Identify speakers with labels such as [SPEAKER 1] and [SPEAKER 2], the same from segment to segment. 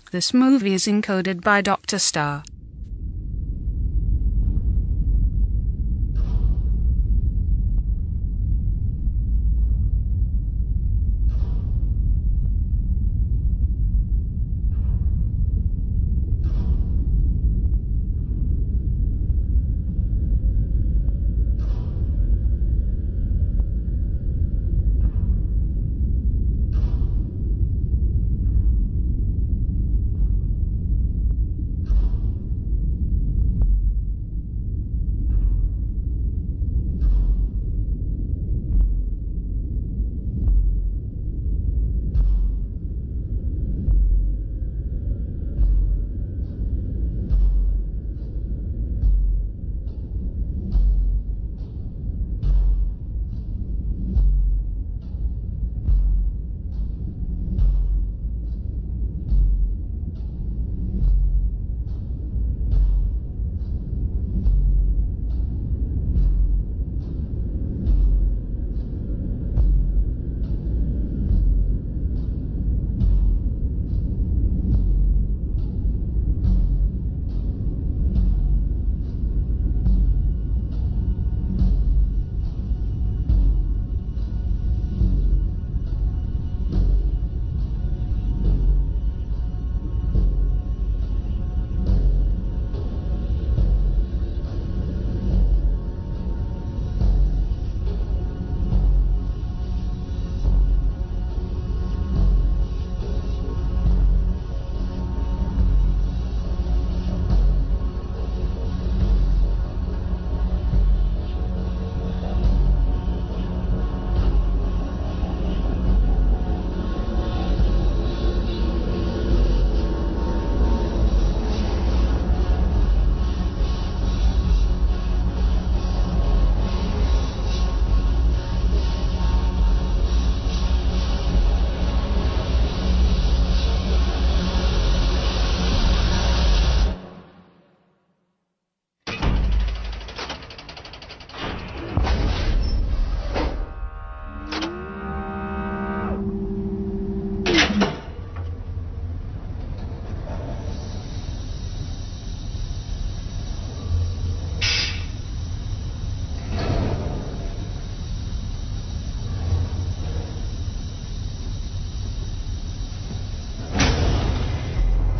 [SPEAKER 1] This movie is encoded by Dr. Star.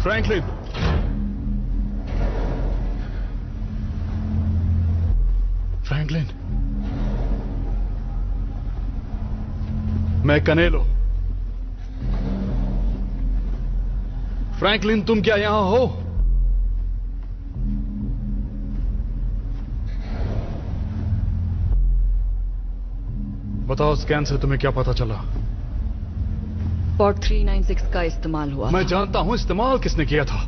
[SPEAKER 2] Franklin, Franklin, मैं कनेलो। Franklin, तुम क्या यहां हो? बताओ, स्कैन से तुम्हें क्या पता चला?
[SPEAKER 3] पॉट 396 का इस्तेमाल हुआ।
[SPEAKER 2] मैं जानता हूं इस्तेमाल किसने किया था।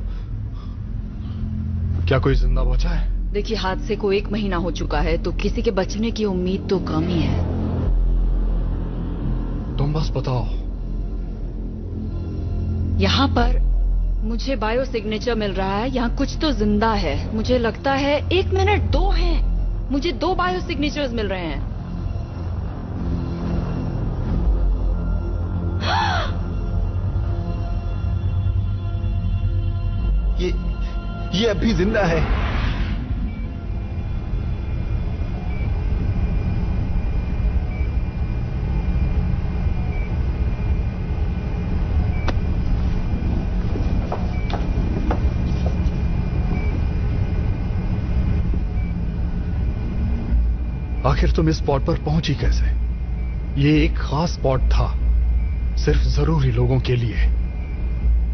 [SPEAKER 2] क्या कोई जिंदा बचा है?
[SPEAKER 3] देखिए, हादसे को 1 महीना हो चुका है, तो किसी के बचने की उम्मीद तो कम ही है।
[SPEAKER 2] तुम बस बताओ।
[SPEAKER 3] यहाँ पर मुझे बायो सिग्नेचर मिल रहा है, यहाँ कुछ तो जिंदा है। मुझे लगता है 1 मिनट 2 हैं। मुझे 2 बायो सिग्नेचर्स मिल रहे हैं।
[SPEAKER 4] ये अभी जिंदा है।
[SPEAKER 2] आखिर तुम इस स्पॉट पर पहुंची कैसे? ये एक खास स्पॉट था, सिर्फ जरूरी लोगों के लिए।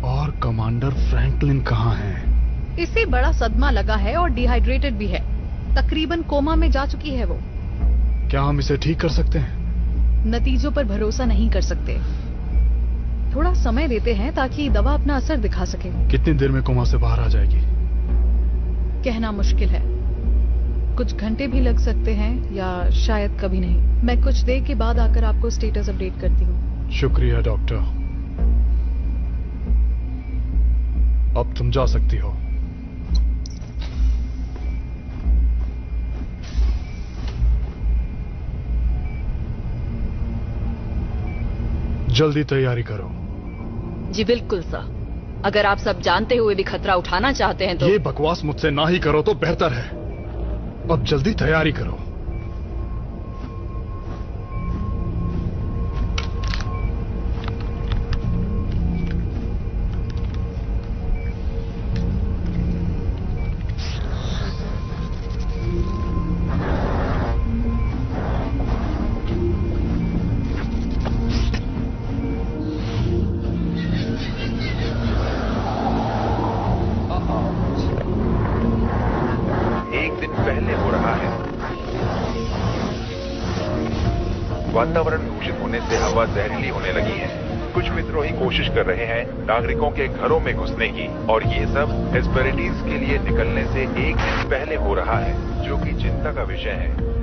[SPEAKER 2] और कमांडर फ्रैंकलिन कहाँ हैं?
[SPEAKER 5] इसे बड़ा सदमा लगा है और डिहाइड्रेटेड भी है। तकरीबन कोमा में जा चुकी है वो।
[SPEAKER 2] क्या हम इसे ठीक कर सकते हैं?
[SPEAKER 5] नतीजों पर भरोसा नहीं कर सकते। थोड़ा समय देते हैं ताकि दवा अपना असर दिखा सके।
[SPEAKER 2] कितनी देर में कोमा से बाहर आ जाएगी?
[SPEAKER 5] कहना मुश्किल है। कुछ घंटे भी लग सकते हैं या शायद कभी नहीं। मैं कुछ देर के बाद आकर आपको स्टेटस अपडेट करती हूँ।
[SPEAKER 2] शुक्रिया डॉक्टर। अब तुम जा सकती हो। जल्दी तैयारी करो।
[SPEAKER 3] जी बिल्कुल सर। अगर आप सब जानते हुए भी खतरा उठाना चाहते हैं तो
[SPEAKER 2] ये बकवास मुझसे ना ही करो तो बेहतर है। अब जल्दी तैयारी करो।
[SPEAKER 6] वातावरण दूषित होने से हवा जहरीली होने लगी है। कुछ विद्रोही कोशिश कर रहे हैं नागरिकों के घरों में घुसने की, और ये सब हेस्पेरिटीज के लिए निकलने से एक दिन पहले हो रहा है, जो कि चिंता का विषय है।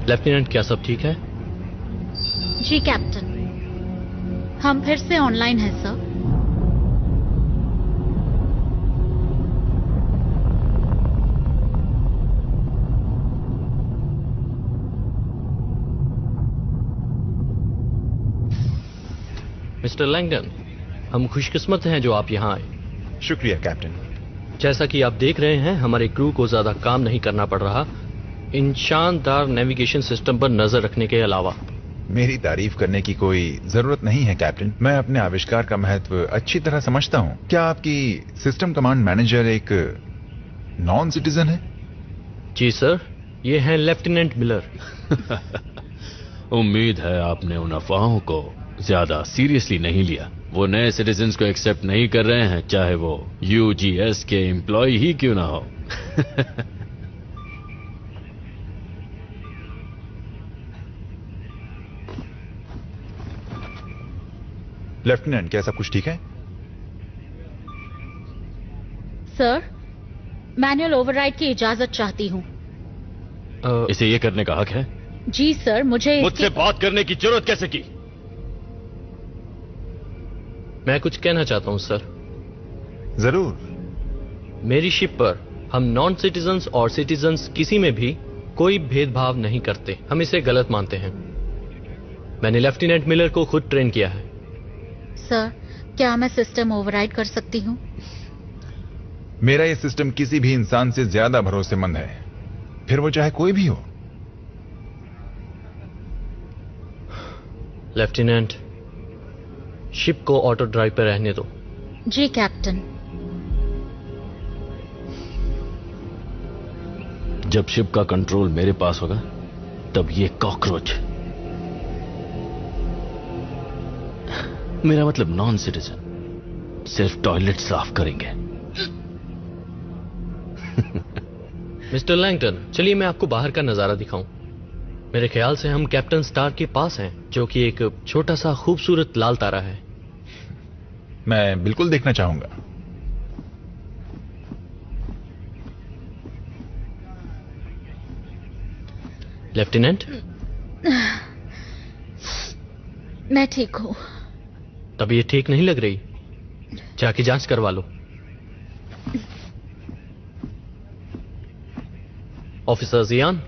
[SPEAKER 7] लेफ्टिनेंट, क्या सब ठीक है?
[SPEAKER 8] जी कैप्टन, हम फिर से ऑनलाइन हैं सर।
[SPEAKER 7] मिस्टर लैंगडन, हम खुशकिस्मत हैं जो आप यहाँ आए।
[SPEAKER 6] शुक्रिया कैप्टन।
[SPEAKER 7] जैसा कि आप देख रहे हैं, हमारे क्रू को ज्यादा काम नहीं करना पड़ रहा इन शानदार नेविगेशन सिस्टम पर नजर रखने के अलावा।
[SPEAKER 6] मेरी तारीफ करने की कोई जरूरत नहीं है कैप्टन। मैं अपने आविष्कार का महत्व अच्छी तरह समझता हूँ। क्या आपकी सिस्टम कमांड मैनेजर एक नॉन सिटीजन है?
[SPEAKER 7] जी सर, ये हैं लेफ्टिनेंट मिलर।
[SPEAKER 9] उम्मीद है आपने उन अफवाहों को ज्यादा सीरियसली नहीं लिया। वो नए सिटीजन्स को एक्सेप्ट नहीं कर रहे हैं, चाहे वो यूजीएस के एम्प्लॉय ही क्यों ना हो।
[SPEAKER 6] लेफ्टिनेंट, क्या सब कुछ ठीक है?
[SPEAKER 8] सर, मैनुअल ओवरराइड की इजाजत चाहती हूँ।
[SPEAKER 9] इसे ये करने का हक है?
[SPEAKER 8] जी सर, मुझे
[SPEAKER 9] मुझसे बात करने की जरूरत कैसे की?
[SPEAKER 7] मैं कुछ कहना चाहता हूँ सर।
[SPEAKER 6] जरूर।
[SPEAKER 7] मेरी शिप पर हम नॉन सिटीजन्स और सिटीजन्स किसी में भी कोई भेदभाव नहीं करते। हम इसे गलत मानते हैं। मैंने लेफ्टिनेंट मिलर को खुद ट्रेन किया है।
[SPEAKER 8] सर, क्या मैं सिस्टम ओवरराइड कर सकती हूँ?
[SPEAKER 6] मेरा ये सिस्टम किसी भी इंसान से ज्यादा भरोसेमंद है, फिर वो चाहे कोई भी हो।
[SPEAKER 7] लेफ्टिनेंट, शिप को ऑटो ड्राइव पर रहने दो।
[SPEAKER 8] जी कैप्टन।
[SPEAKER 9] जब शिप का कंट्रोल मेरे पास होगा, तब ये कॉकरोच, मेरा मतलब नॉन सिटीजन, सिर्फ टॉयलेट साफ करेंगे।
[SPEAKER 7] मिस्टर लैंगटन, चलिए मैं आपको बाहर का नजारा दिखाऊं। मेरे ख्याल से हम कैप्टन स्टार के पास हैं, जो कि एक छोटा सा खूबसूरत लाल तारा है।
[SPEAKER 6] मैं बिल्कुल देखना चाहूंगा।
[SPEAKER 7] लेफ्टिनेंट,
[SPEAKER 8] मैं ठीक हूं।
[SPEAKER 7] तबीयत ठीक नहीं लग रही, जाके जांच करवा लो। ऑफिसर जियान,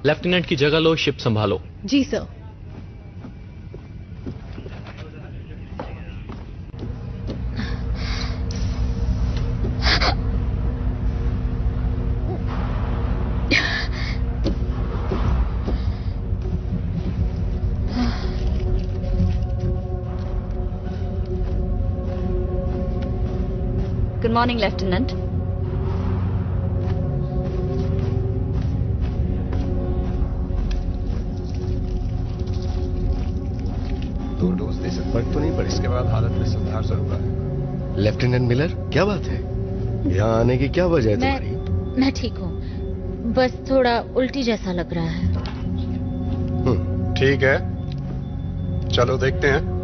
[SPEAKER 7] लेफ्टिनेंट की जगह लो, शिप संभालो।
[SPEAKER 5] जी सर।
[SPEAKER 3] Good morning lieutenant.
[SPEAKER 4] दो डोज दे सकते, फर्क तो नहीं पड़े, इसके बाद हालत में सुधार जरूर आए। लेफ्टिनेंट मिलर, क्या बात है? यहाँ आने की क्या वजह है तुम्हारी?
[SPEAKER 8] मैं ठीक हूँ, बस थोड़ा उल्टी जैसा लग रहा है।
[SPEAKER 10] ठीक है, चलो देखते हैं।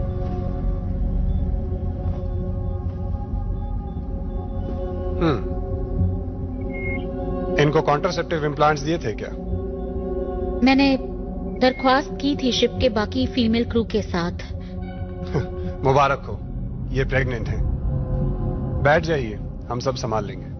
[SPEAKER 10] इनको कॉन्ट्रासेप्टिव इम्प्लांट्स दिए थे क्या?
[SPEAKER 8] मैंने दरख्वास्त की थी शिप के बाकी फीमेल क्रू के साथ।
[SPEAKER 10] मुबारक हो, ये प्रेग्नेंट हैं। बैठ जाइए, हम सब संभाल लेंगे।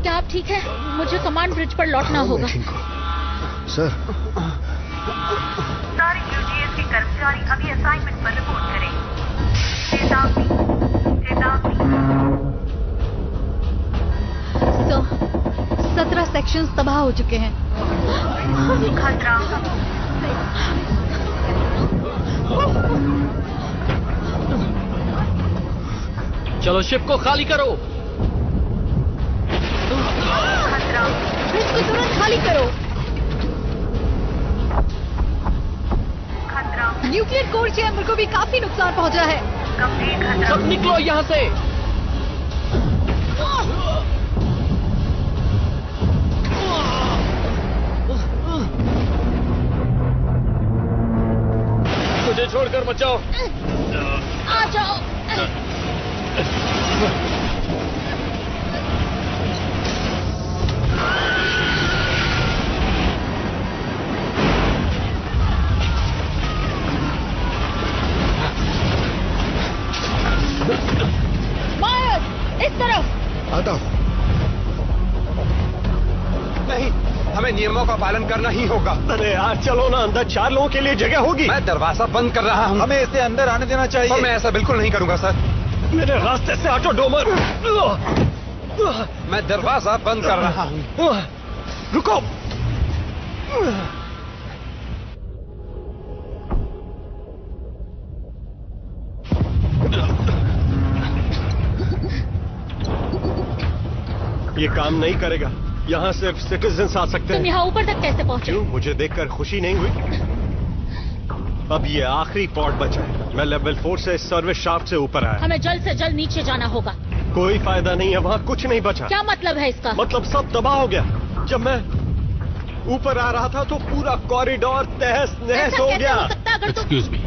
[SPEAKER 8] क्या आप ठीक है? मुझे कमांड ब्रिज पर लौटना होगा।
[SPEAKER 4] सर,
[SPEAKER 11] सारे यूजीएस के कर्मचारी अभी असाइनमेंट पर रिपोर्ट करें। चेतावनी, चेतावनी।
[SPEAKER 5] 17 सेक्शंस तबाह हो चुके हैं।
[SPEAKER 11] खतरा।
[SPEAKER 7] चलो शिप को खाली करो।
[SPEAKER 11] खतरा।
[SPEAKER 5] ब्रिज को तुरंत खाली करो।
[SPEAKER 11] खतरा।
[SPEAKER 5] न्यूक्लियर कोर चैम्बर को भी काफी नुकसान पहुंचा है।
[SPEAKER 11] गंभीर खतरा।
[SPEAKER 7] सब निकलो यहाँ से। मुझे छोड़कर बचाओ।
[SPEAKER 8] आ जाओ। इस तरफ
[SPEAKER 4] आता हूं।
[SPEAKER 10] नहीं, हमें नियमों का पालन करना ही होगा।
[SPEAKER 4] अरे यार चलो ना, अंदर 4 लोगों के लिए जगह होगी।
[SPEAKER 10] मैं दरवाजा बंद कर रहा हूँ।
[SPEAKER 4] हमें इसे अंदर आने देना चाहिए।
[SPEAKER 10] और मैं ऐसा बिल्कुल नहीं करूंगा सर।
[SPEAKER 4] मेरे रास्ते से हटो डोमर।
[SPEAKER 10] मैं दरवाजा बंद कर रहा हूँ।
[SPEAKER 4] रुको। ये काम नहीं करेगा। यहाँ सिर्फ सिटीजन्स आ सकते हैं।
[SPEAKER 8] तुम यहाँ ऊपर तक कैसे पहुँचे?
[SPEAKER 4] क्यों? मुझे देखकर खुशी नहीं हुई? अब ये आखिरी पॉड बचा है। मैं लेवल 4 से सर्विस शाफ्ट से ऊपर आया।
[SPEAKER 8] हमें जल्द से जल्द नीचे जाना होगा।
[SPEAKER 4] कोई फायदा नहीं है, वहाँ कुछ नहीं बचा।
[SPEAKER 8] क्या मतलब है इसका?
[SPEAKER 4] मतलब सब तबाह हो गया। जब मैं ऊपर आ रहा था तो पूरा कॉरिडोर तहस नहस हो गया।
[SPEAKER 9] एक्सक्यूज मी,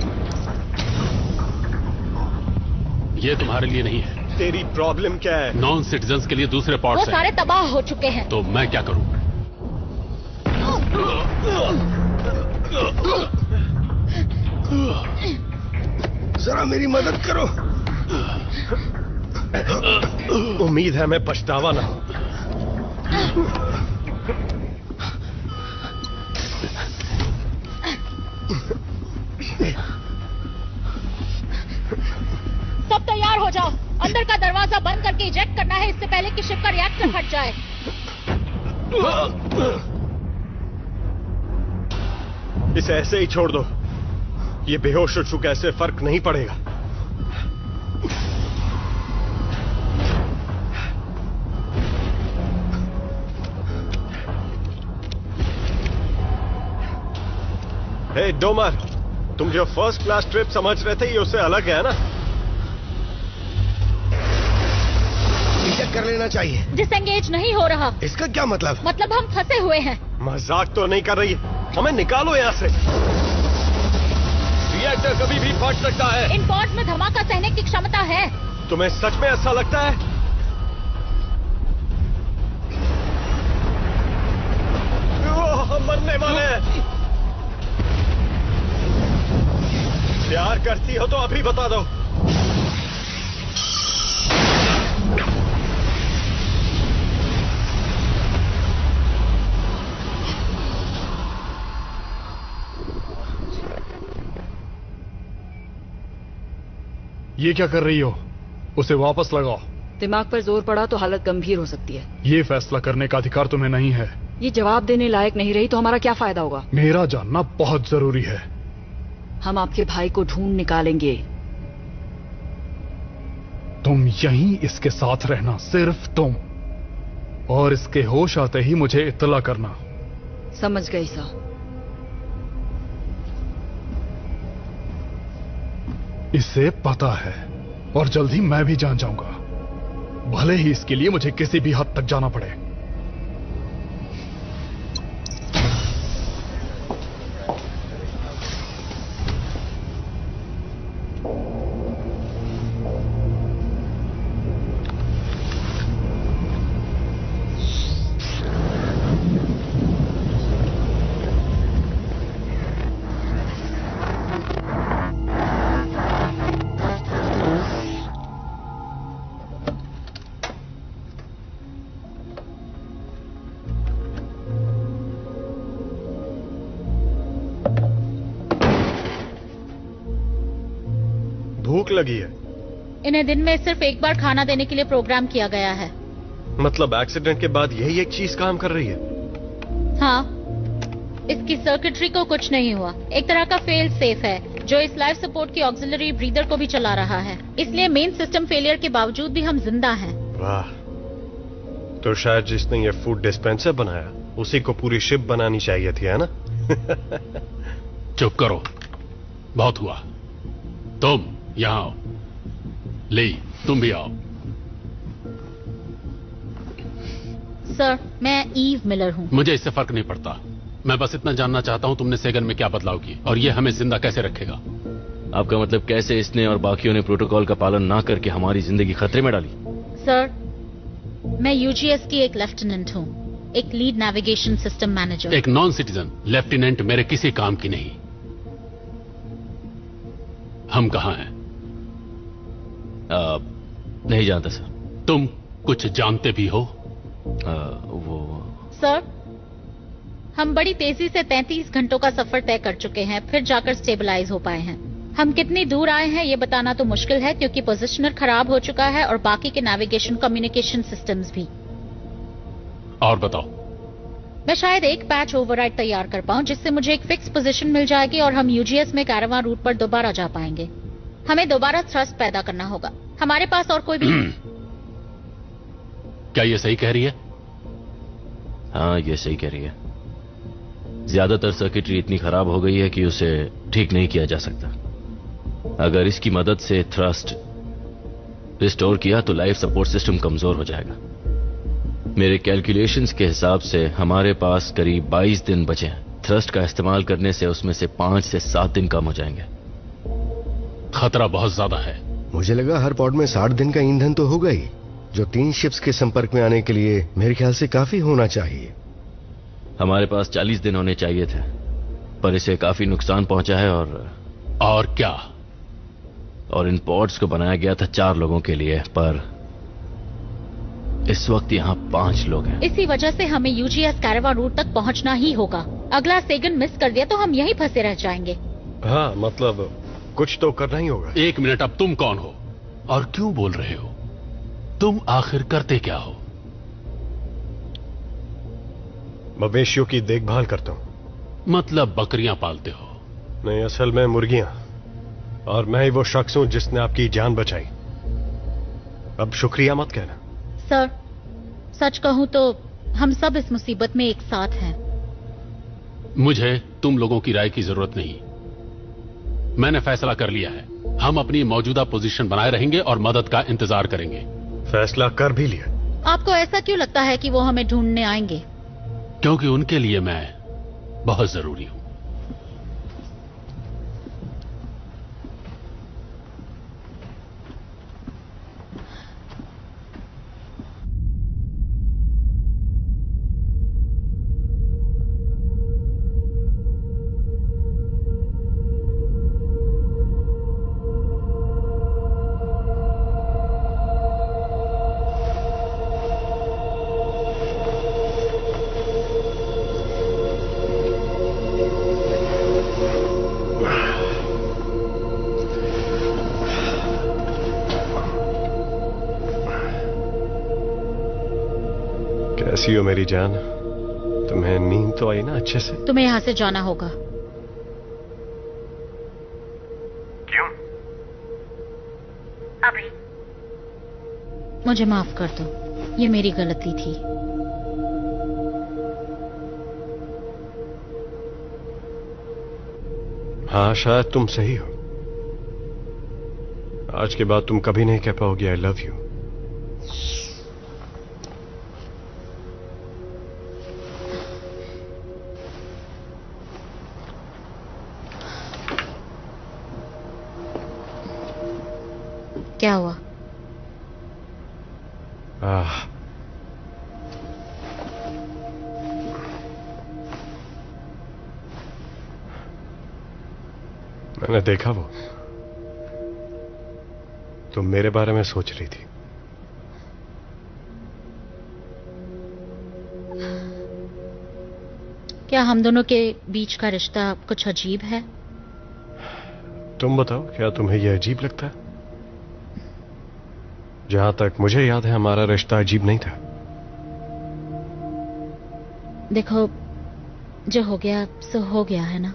[SPEAKER 9] ये तुम्हारे लिए नहीं है।
[SPEAKER 4] तेरी प्रॉब्लम क्या है?
[SPEAKER 9] नॉन सिटीजन्स के लिए दूसरे
[SPEAKER 8] वो
[SPEAKER 9] पॉड्स हैं।
[SPEAKER 8] सारे तबाह हो चुके हैं।
[SPEAKER 9] तो मैं क्या करूं?
[SPEAKER 4] जरा मेरी मदद करो। उम्मीद है मैं पछतावा ना हो।
[SPEAKER 8] सब तैयार हो जाओ। अंदर का दरवाजा बंद करके इजेक्ट करना है, इससे पहले कि शिप का रिएक्टर फट जाए।
[SPEAKER 4] इसे ऐसे ही छोड़ दो। ये बेहोश हो चुका, ऐसे फर्क नहीं पड़ेगा। हे डोमर, तुम जो फर्स्ट क्लास ट्रिप समझ रहे थे ये उससे अलग है ना? कर लेना चाहिए।
[SPEAKER 8] डिसएंगेज नहीं हो रहा।
[SPEAKER 4] इसका क्या मतलब?
[SPEAKER 8] मतलब हम फंसे हुए हैं।
[SPEAKER 4] मजाक तो नहीं कर रही? हमें निकालो यहाँ से।
[SPEAKER 7] रिएक्टर कभी भी फट सकता है।
[SPEAKER 8] इन पॉड्स में धमाका सहने की क्षमता है।
[SPEAKER 4] तुम्हें सच में ऐसा लगता है? हम मरने वाले हैं। प्यार करती हो तो अभी बता दो।
[SPEAKER 2] ये क्या कर रही हो? उसे वापस लगाओ।
[SPEAKER 3] दिमाग पर जोर पड़ा तो हालत गंभीर हो सकती है।
[SPEAKER 2] ये फैसला करने का अधिकार तुम्हें नहीं है।
[SPEAKER 3] ये जवाब देने लायक नहीं रही तो हमारा क्या फायदा होगा?
[SPEAKER 2] मेरा जानना बहुत जरूरी है।
[SPEAKER 3] हम आपके भाई को ढूंढ निकालेंगे।
[SPEAKER 2] तुम यहीं इसके साथ रहना, सिर्फ तुम, और इसके होश आते ही मुझे इत्तला करना।
[SPEAKER 3] समझ गई सा।
[SPEAKER 2] इसे पता है और जल्द ही मैं भी जान जाऊंगा, भले ही इसके लिए मुझे किसी भी हद तक जाना पड़े।
[SPEAKER 4] भूख लगी है।
[SPEAKER 8] इन्हें दिन में सिर्फ एक बार खाना देने के लिए प्रोग्राम किया गया है।
[SPEAKER 4] मतलब एक्सीडेंट के बाद यही एक चीज काम कर रही है?
[SPEAKER 8] हाँ, इसकी सर्किटरी को कुछ नहीं हुआ। एक तरह का फेल सेफ है जो इस लाइफ सपोर्ट की ऑक्सिलरी ब्रीदर को भी चला रहा है, इसलिए मेन सिस्टम फेलियर के बावजूद भी हम जिंदा हैं।
[SPEAKER 4] वाह, तो शायद जिसने ये फूड डिस्पेंसर बनाया उसी को पूरी शिप बनानी चाहिए थी, है ना?
[SPEAKER 12] चुप करो, बहुत हुआ। तुम यहां आओ। ली, तुम भी आओ।
[SPEAKER 8] सर, मैं ईव मिलर हूँ।
[SPEAKER 12] मुझे इससे फर्क नहीं पड़ता। मैं बस इतना जानना चाहता हूँ तुमने सेगन में क्या बदलाव किए और ये हमें जिंदा कैसे रखेगा।
[SPEAKER 9] आपका मतलब कैसे इसने और बाकियों ने प्रोटोकॉल का पालन ना करके हमारी जिंदगी खतरे में डाली?
[SPEAKER 8] सर, मैं यूजीएस की एक लेफ्टिनेंट हूँ, एक लीड नेविगेशन सिस्टम मैनेजर।
[SPEAKER 12] एक नॉन सिटीजन लेफ्टिनेंट मेरे किसी काम की नहीं। हम कहाँ हैं?
[SPEAKER 9] नहीं जानता सर।
[SPEAKER 12] तुम कुछ जानते भी हो?
[SPEAKER 9] वो
[SPEAKER 8] सर, हम बड़ी तेजी से 33 घंटों का सफर तय कर चुके हैं, फिर जाकर स्टेबलाइज हो पाए हैं। हम कितनी दूर आए हैं ये बताना तो मुश्किल है क्योंकि पोजिशनर खराब हो चुका है और बाकी के नेविगेशन कम्युनिकेशन सिस्टम्स भी।
[SPEAKER 12] और बताओ।
[SPEAKER 8] मैं शायद एक पैच ओवरराइड तैयार कर पाऊं जिससे मुझे एक फिक्स पोजीशन मिल जाएगी और हम यूजीएस में कैरावान रूट पर दोबारा जा पाएंगे। हमें दोबारा थ्रस्ट पैदा करना होगा। हमारे पास और कोई भी
[SPEAKER 12] क्या ये सही कह रही है?
[SPEAKER 9] हाँ, ये सही कह रही है। ज्यादातर सर्किटरी इतनी खराब हो गई है कि उसे ठीक नहीं किया जा सकता। अगर इसकी मदद से थ्रस्ट रिस्टोर किया तो लाइफ सपोर्ट सिस्टम कमजोर हो जाएगा। मेरे कैलकुलेशंस के हिसाब से हमारे पास करीब 22 दिन बचे हैं। थ्रस्ट का इस्तेमाल करने से उसमें से 5 से 7 दिन कम हो जाएंगे।
[SPEAKER 12] खतरा बहुत ज्यादा है।
[SPEAKER 4] मुझे लगा हर पॉड में 60 दिन का ईंधन तो होगा ही, जो 3 शिप्स के संपर्क में आने के लिए मेरे ख्याल से काफी होना चाहिए।
[SPEAKER 9] हमारे पास 40 दिन होने चाहिए थे, पर इसे काफी नुकसान पहुंचा है।
[SPEAKER 12] और क्या?
[SPEAKER 9] और इन पॉड्स को बनाया गया था 4 लोगों के लिए, पर इस वक्त यहाँ 5 लोग हैं।
[SPEAKER 8] इसी वजह से हमें यूजीएस कैरावान रूट तक पहुंचना ही होगा। अगला सेगन मिस कर दिया तो हम यहीं फंसे रह जाएंगे।
[SPEAKER 4] हाँ, मतलब कुछ तो करना ही होगा।
[SPEAKER 12] 1 मिनट, अब तुम कौन हो और क्यों बोल रहे हो? तुम आखिर करते क्या हो?
[SPEAKER 4] मवेशियों की देखभाल करता हूं।
[SPEAKER 12] मतलब बकरियां पालते हो?
[SPEAKER 4] नहीं, असल में मुर्गियां। और मैं ही वो शख्स हूं जिसने आपकी जान बचाई। अब शुक्रिया मत कहना।
[SPEAKER 8] सर, सच कहूं तो हम सब इस मुसीबत में एक साथ हैं।
[SPEAKER 12] मुझे तुम लोगों की राय की जरूरत नहीं। मैंने फैसला कर लिया है। हम अपनी मौजूदा पोजीशन बनाए रहेंगे और मदद का इंतजार करेंगे।
[SPEAKER 4] फैसला कर भी लिया।
[SPEAKER 8] आपको ऐसा क्यों लगता है कि वो हमें ढूंढने आएंगे?
[SPEAKER 12] क्योंकि उनके लिए मैं बहुत जरूरी हूं।
[SPEAKER 4] कैसी हो मेरी जान? तुम्हें नींद तो आई ना अच्छे से?
[SPEAKER 8] तुम्हें यहाँ से जाना होगा।
[SPEAKER 11] क्यों? अभी
[SPEAKER 8] मुझे माफ कर दो, ये मेरी गलती थी।
[SPEAKER 4] हाँ, शायद तुम सही हो। आज के बाद तुम कभी नहीं कह पाओगी आई लव यू।
[SPEAKER 8] क्या हुआ?
[SPEAKER 4] मैंने देखा वो तुम मेरे बारे में सोच रही थी।
[SPEAKER 8] क्या हम दोनों के बीच का रिश्ता कुछ अजीब है?
[SPEAKER 4] तुम बताओ, क्या तुम्हें यह अजीब लगता है? जहां तक मुझे याद है हमारा रिश्ता अजीब नहीं था।
[SPEAKER 8] देखो, जो हो गया सो हो गया है ना।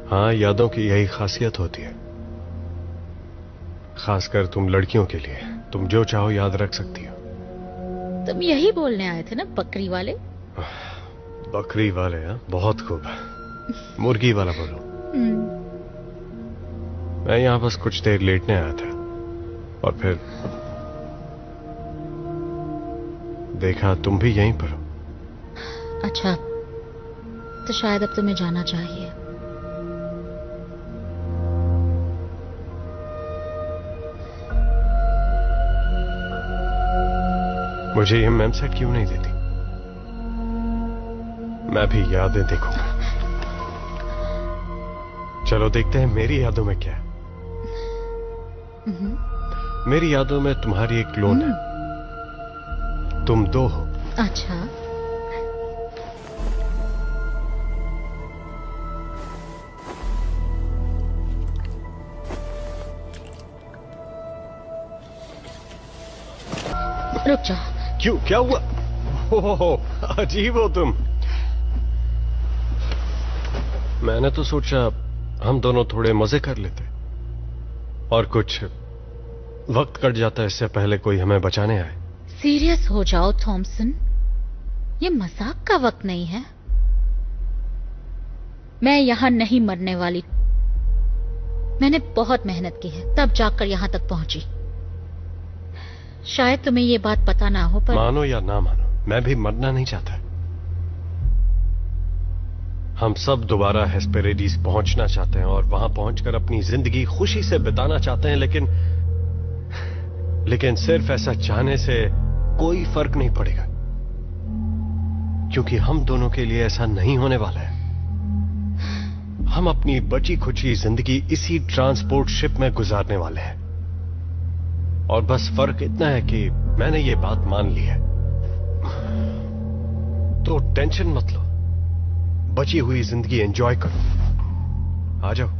[SPEAKER 4] हाँ, यादों की यही खासियत होती है, खासकर तुम लड़कियों के लिए। तुम जो चाहो याद रख सकती हो।
[SPEAKER 8] तुम यही बोलने आए थे ना, बकरी वाले?
[SPEAKER 4] बकरी वाले? हाँ, बहुत खूब। मुर्गी वाला बोलो। मैं यहां बस कुछ देर लेटने आया था और फिर देखा तुम भी यहीं पर हो।
[SPEAKER 8] अच्छा, तो शायद अब तुम्हें जाना चाहिए।
[SPEAKER 4] मुझे ये मैम सेट क्यों नहीं देती? मैं भी यादें देखूंगा। चलो देखते हैं मेरी यादों में क्या है। मेरी यादों में तुम्हारी एक क्लोन है। तुम दो हो।
[SPEAKER 8] अच्छा, रुक जाओ।
[SPEAKER 4] क्यों, क्या हुआ? हो, अजीब हो तुम। मैंने तो सोचा हम दोनों थोड़े मजे कर लेते और कुछ वक्त कट जाता इससे पहले कोई हमें बचाने आए।
[SPEAKER 8] सीरियस हो जाओ थॉमसन, ये मजाक का वक्त नहीं है। मैं यहां नहीं मरने वाली। मैंने बहुत मेहनत की है, तब जाकर यहां तक पहुंची। शायद तुम्हें ये बात पता ना हो, पर
[SPEAKER 4] मानो या ना मानो, मैं भी मरना नहीं चाहता। हम सब दोबारा हेस्पेरेडिस पहुंचना चाहते हैं और वहां पहुंचकर अपनी जिंदगी खुशी से बिताना चाहते हैं, लेकिन सिर्फ ऐसा चाहने से कोई फर्क नहीं पड़ेगा, क्योंकि हम दोनों के लिए ऐसा नहीं होने वाला है। हम अपनी बची खुची जिंदगी इसी ट्रांसपोर्ट शिप में गुजारने वाले हैं। और बस फर्क इतना है कि मैंने ये बात मान ली है, तो टेंशन मत लो, बची हुई जिंदगी एंजॉय करो। आ जाओ।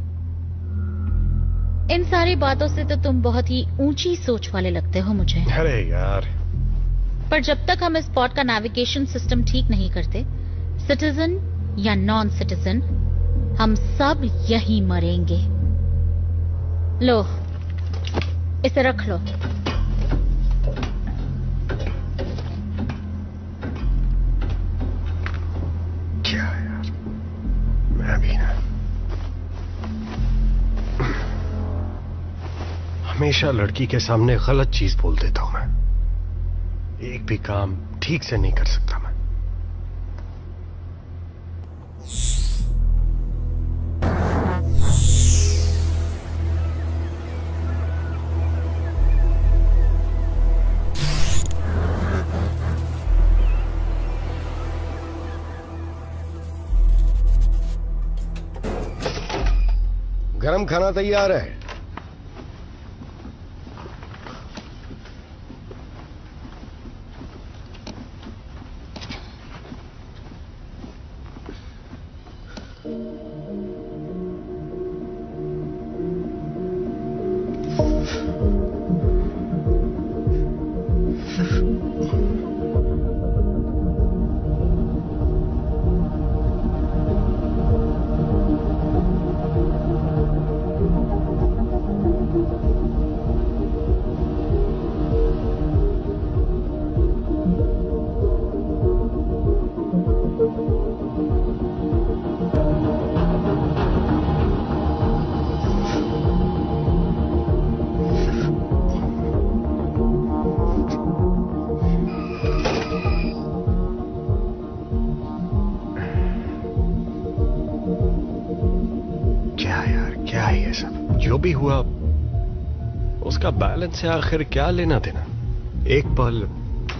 [SPEAKER 8] इन सारी बातों से तो तुम बहुत ही ऊंची सोच वाले लगते हो मुझे।
[SPEAKER 4] अरे यार,
[SPEAKER 8] पर जब तक हम इस स्पॉट का नेविगेशन सिस्टम ठीक नहीं करते, सिटीजन या नॉन सिटीजन, हम सब यहीं मरेंगे। लो, इसे रख लो।
[SPEAKER 4] क्या यार, मैं भी ना हमेशा लड़की के सामने गलत चीज बोल देता हूं। मैं एक भी काम ठीक से नहीं कर सकता। मैं गरम खाना तैयार है। जो भी हुआ उसका बैलेंस से आखिर क्या लेना देना। एक पल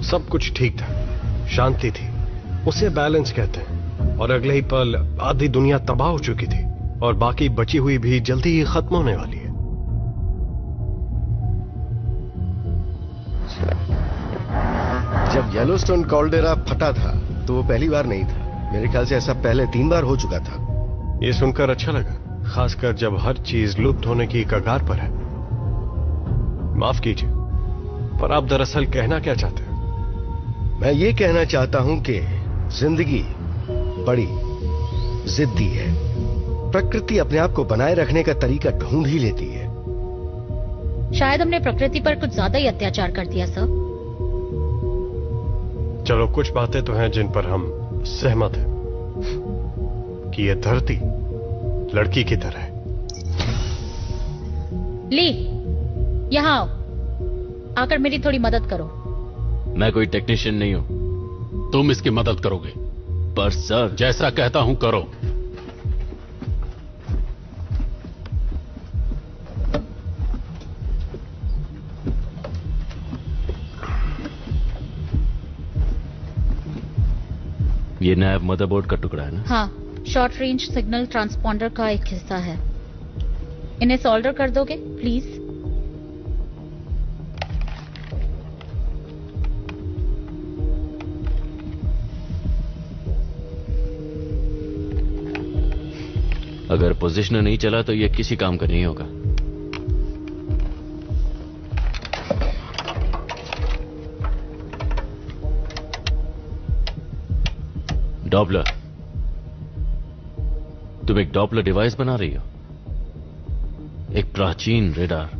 [SPEAKER 4] सब कुछ ठीक था, शांति थी, उसे बैलेंस कहते हैं, और अगले ही पल आधी दुनिया तबाह हो चुकी थी और बाकी बची हुई भी जल्दी ही खत्म होने वाली है।
[SPEAKER 13] जब येलोस्टोन कॉल्डेरा फटा था तो वो पहली बार नहीं था, मेरे ख्याल से ऐसा पहले 3 बार हो चुका था।
[SPEAKER 4] ये सुनकर अच्छा लगा, खासकर जब हर चीज लुप्त होने की कगार पर है। माफ कीजिए, पर आप दरअसल कहना क्या चाहते हैं?
[SPEAKER 13] मैं ये कहना चाहता हूं कि जिंदगी बड़ी जिद्दी है। प्रकृति अपने आप को बनाए रखने का तरीका ढूंढ ही लेती है।
[SPEAKER 8] शायद हमने प्रकृति पर कुछ ज्यादा ही अत्याचार कर दिया सर।
[SPEAKER 4] चलो, कुछ बातें तो हैं जिन पर हम सहमत हैं कि यह धरती लड़की की तरह है।
[SPEAKER 8] ली, यहां आओ, आकर मेरी थोड़ी मदद करो।
[SPEAKER 9] मैं कोई टेक्नीशियन नहीं हूं।
[SPEAKER 12] तुम इसकी मदद करोगे?
[SPEAKER 9] पर सर,
[SPEAKER 12] जैसा कहता हूं करो।
[SPEAKER 9] ये नैब मदरबोर्ड का टुकड़ा है ना?
[SPEAKER 8] हाँ, शॉर्ट रेंज सिग्नल ट्रांसपॉन्डर का एक हिस्सा है। इन्हें सोल्डर कर दोगे प्लीज?
[SPEAKER 9] अगर पोजिशनर नहीं चला तो यह किसी काम का नहीं होगा। डॉपलर, तुम एक डॉपलर डिवाइस बना रही हो? एक प्राचीन रेडार।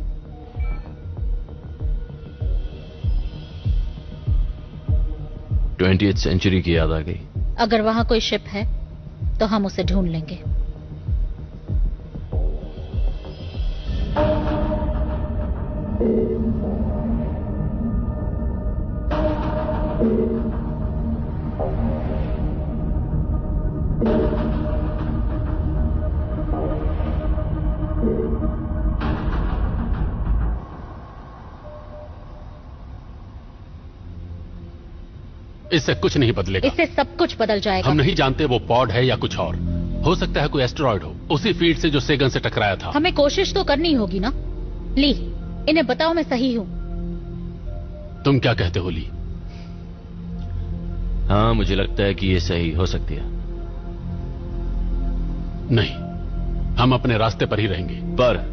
[SPEAKER 9] ट्वेंटिएथ सेंचुरी की याद आ गई।
[SPEAKER 8] अगर वहां कोई शिप है तो हम उसे ढूंढ लेंगे।
[SPEAKER 12] इससे कुछ नहीं बदलेगा।
[SPEAKER 8] इससे सब कुछ बदल जाएगा।
[SPEAKER 12] हम नहीं जानते वो पॉड है या कुछ और। हो सकता है कोई एस्टेरॉयड हो, उसी फील्ड से जो सेगन से टकराया था।
[SPEAKER 8] हमें कोशिश तो करनी होगी ना। ली, इन्हें बताओ मैं सही हूं।
[SPEAKER 12] तुम क्या कहते हो ली?
[SPEAKER 9] हाँ, मुझे लगता है कि ये सही हो सकती है।
[SPEAKER 12] नहीं, हम अपने रास्ते पर ही रहेंगे।
[SPEAKER 9] पर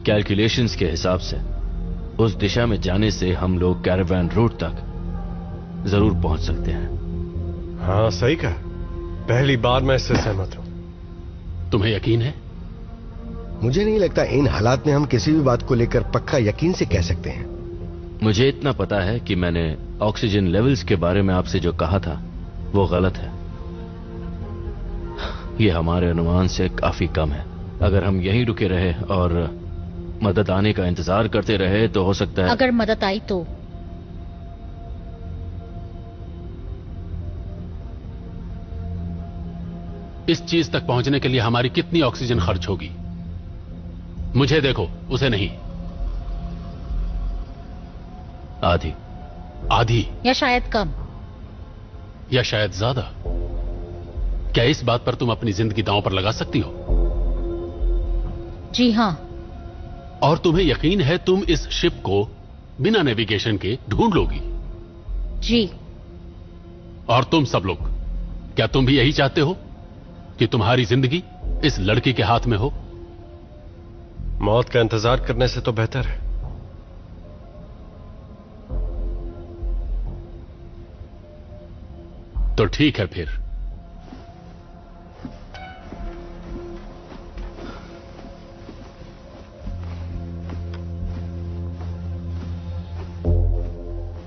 [SPEAKER 9] कैलकुलेशंस के हिसाब से उस दिशा में जाने से हम लोग कैरावान रूट तक जरूर पहुंच सकते हैं।
[SPEAKER 4] हाँ, सही कहा। पहली बार मैं इससे सहमत हूं।
[SPEAKER 12] तुम्हें यकीन है?
[SPEAKER 13] मुझे नहीं लगता इन हालात में हम किसी भी बात को लेकर पक्का यकीन से कह सकते हैं।
[SPEAKER 9] मुझे इतना पता है कि मैंने ऑक्सीजन लेवल्स के बारे में आपसे जो कहा था वो गलत है। ये हमारे अनुमान से काफी कम है। अगर हम यहीं रुके रहे और मदद आने का इंतजार करते रहे तो हो सकता है।
[SPEAKER 8] अगर मदद आई तो?
[SPEAKER 12] इस चीज तक पहुंचने के लिए हमारी कितनी ऑक्सीजन खर्च होगी? मुझे देखो, उसे नहीं।
[SPEAKER 9] आधी।
[SPEAKER 12] आधी
[SPEAKER 8] या शायद कम,
[SPEAKER 12] या शायद ज्यादा। क्या इस बात पर तुम अपनी जिंदगी दांव पर लगा सकती हो?
[SPEAKER 8] जी हां।
[SPEAKER 12] और तुम्हें यकीन है तुम इस शिप को बिना नेविगेशन के ढूंढ लोगी?
[SPEAKER 8] जी।
[SPEAKER 12] और तुम सब लोग, क्या तुम भी यही चाहते हो कि तुम्हारी जिंदगी इस लड़की के हाथ में हो?
[SPEAKER 4] मौत का इंतजार करने से तो बेहतर है।
[SPEAKER 12] तो ठीक है फिर।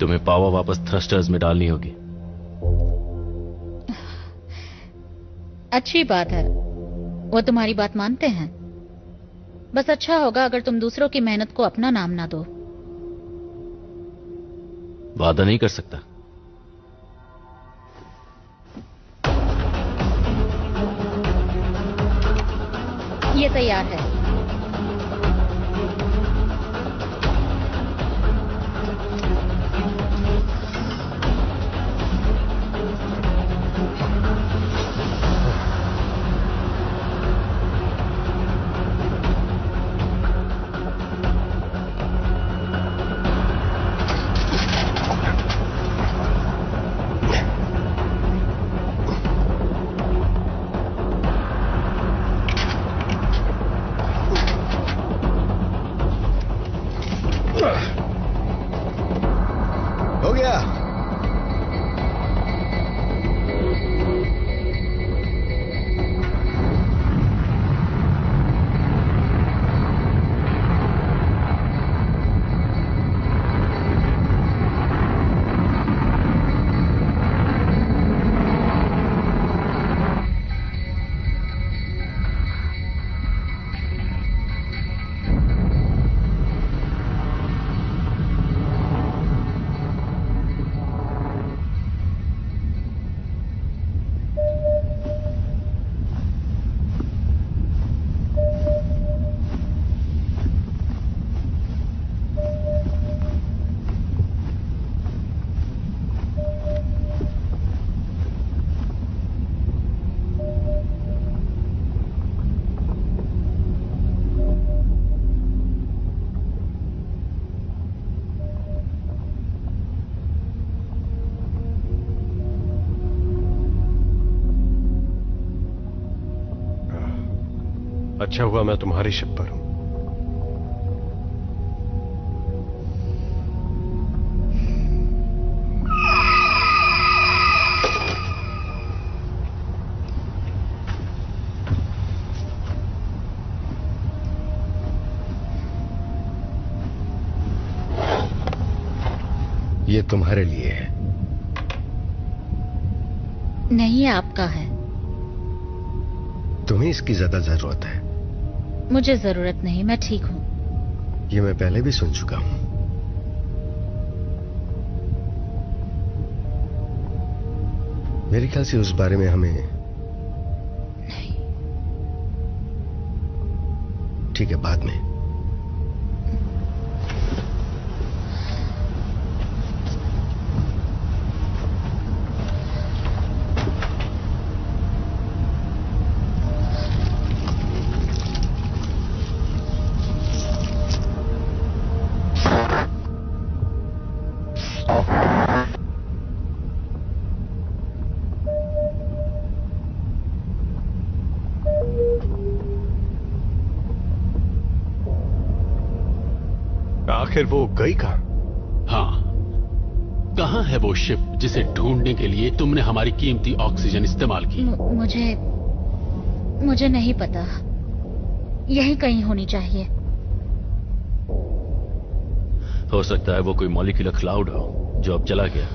[SPEAKER 9] तुम्हें पावर वापस थ्रस्टर्स में डालनी होगी।
[SPEAKER 8] अच्छी बात है, वो तुम्हारी बात मानते हैं। बस अच्छा होगा अगर तुम दूसरों की मेहनत को अपना नाम ना दो।
[SPEAKER 9] वादा नहीं कर सकता।
[SPEAKER 8] तैयार है।
[SPEAKER 13] हो गया।
[SPEAKER 4] अच्छा हुआ मैं तुम्हारी शिप पर हूं।
[SPEAKER 13] ये तुम्हारे लिए है।
[SPEAKER 8] नहीं, आपका है।
[SPEAKER 13] तुम्हें इसकी ज्यादा जरूरत है।
[SPEAKER 8] मुझे जरूरत नहीं, मैं ठीक हूं।
[SPEAKER 13] ये मैं पहले भी सुन चुका हूं। मेरे ख्याल से उस बारे में हमें
[SPEAKER 8] नहीं।
[SPEAKER 13] ठीक है, बाद में।
[SPEAKER 4] आखिर वो गई कहां?
[SPEAKER 12] हाँ, कहां है वो शिप जिसे ढूंढने के लिए तुमने हमारी कीमती ऑक्सीजन इस्तेमाल की?
[SPEAKER 8] मुझे नहीं पता। यहीं कहीं होनी चाहिए।
[SPEAKER 9] हो सकता है वो कोई मॉलिक्यूलर क्लाउड हो जो अब चला गया।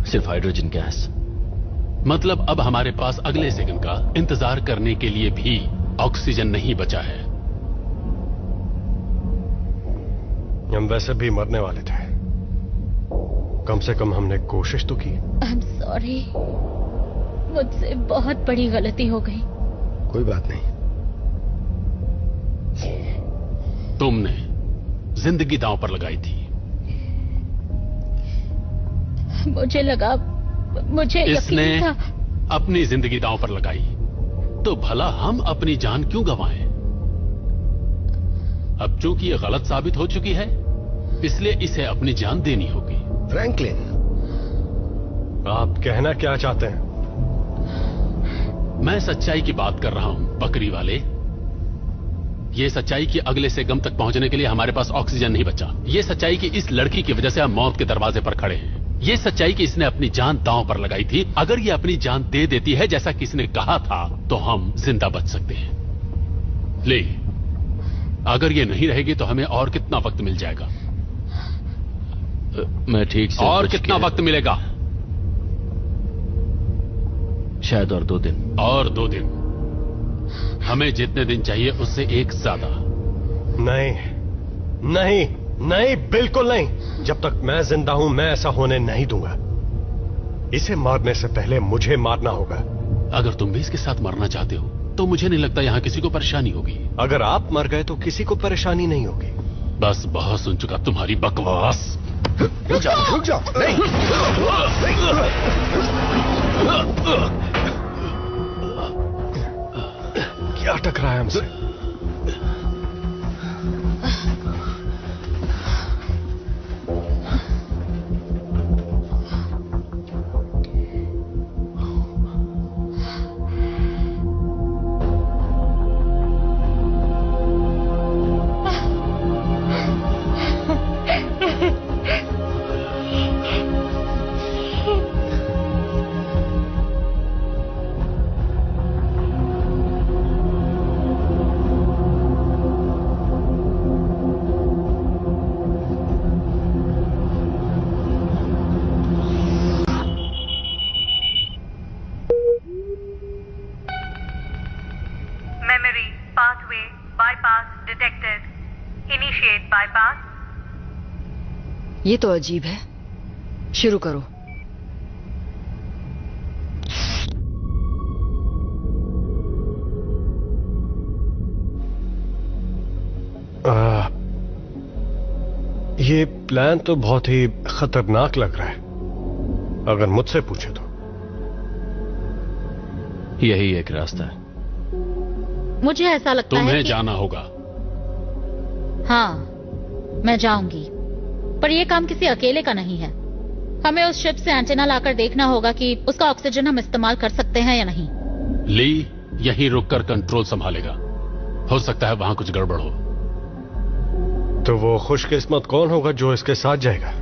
[SPEAKER 9] सिर्फ हाइड्रोजन गैस।
[SPEAKER 12] मतलब अब हमारे पास अगले सेकंड का इंतजार करने के लिए भी ऑक्सीजन नहीं बचा है।
[SPEAKER 4] हम वैसे भी मरने वाले थे। कम से कम हमने कोशिश तो की।
[SPEAKER 8] I'm sorry। मुझसे बहुत बड़ी गलती हो गई।
[SPEAKER 13] कोई बात नहीं।
[SPEAKER 12] तुमने जिंदगी दांव पर लगाई थी।
[SPEAKER 8] मुझे लगा मुझे
[SPEAKER 12] इसने
[SPEAKER 8] यकीन था।
[SPEAKER 12] अपनी जिंदगी दांव पर लगाई तो भला हम अपनी जान क्यों गंवाएं? अब चूंकि ये गलत साबित हो चुकी है, इसलिए इसे अपनी जान देनी होगी।
[SPEAKER 13] फ्रैंकलिन,
[SPEAKER 4] आप कहना क्या चाहते हैं?
[SPEAKER 12] मैं सच्चाई की बात कर रहा हूं, बकरी वाले। ये सच्चाई कि अगले सेगम तक पहुंचने के लिए हमारे पास ऑक्सीजन नहीं बचा। ये सच्चाई कि इस लड़की की वजह से हम मौत के दरवाजे पर खड़े हैं। ये सच्चाई कि इसने अपनी जान दांव पर लगाई थी। अगर ये अपनी जान दे देती है जैसा कि इसने कहा था, तो हम जिंदा बच सकते हैं। ले, अगर ये नहीं रहेगी तो हमें और कितना वक्त मिल जाएगा?
[SPEAKER 9] मैं ठीक से
[SPEAKER 12] और कितना वक्त मिलेगा?
[SPEAKER 9] शायद और 2 दिन।
[SPEAKER 12] और 2 दिन। हमें जितने दिन चाहिए उससे एक ज्यादा।
[SPEAKER 4] नहीं नहीं नहीं, बिल्कुल नहीं। जब तक मैं जिंदा हूं मैं ऐसा होने नहीं दूंगा। इसे मारने से पहले मुझे मारना होगा।
[SPEAKER 12] अगर तुम भी इसके साथ मरना चाहते हो तो मुझे नहीं लगता यहां किसी को परेशानी होगी।
[SPEAKER 4] अगर आप मर गए तो किसी को परेशानी नहीं होगी।
[SPEAKER 12] बस बहुत सुन चुका तुम्हारी बकवास।
[SPEAKER 13] रुक जाओ नहीं।
[SPEAKER 4] क्या टकराया हमसे?
[SPEAKER 11] Memory pathway bypass detected. Initiate bypass.
[SPEAKER 3] ये तो अजीब है। शुरू करो।
[SPEAKER 4] ये प्लान तो बहुत ही खतरनाक लग रहा है, अगर मुझसे पूछे तो।
[SPEAKER 9] यही एक रास्ता है।
[SPEAKER 8] मुझे ऐसा लगता है
[SPEAKER 12] तुम्हें
[SPEAKER 8] कि...
[SPEAKER 12] जाना होगा।
[SPEAKER 8] हाँ, मैं जाऊंगी, पर यह काम किसी अकेले का नहीं है। हमें उस शिप से एंटेना लाकर देखना होगा कि उसका ऑक्सीजन हम इस्तेमाल कर सकते हैं या नहीं।
[SPEAKER 12] ली यहीं रुककर कंट्रोल संभालेगा। हो सकता है वहां कुछ गड़बड़ हो।
[SPEAKER 4] तो वो खुशकिस्मत कौन होगा जो इसके साथ जाएगा?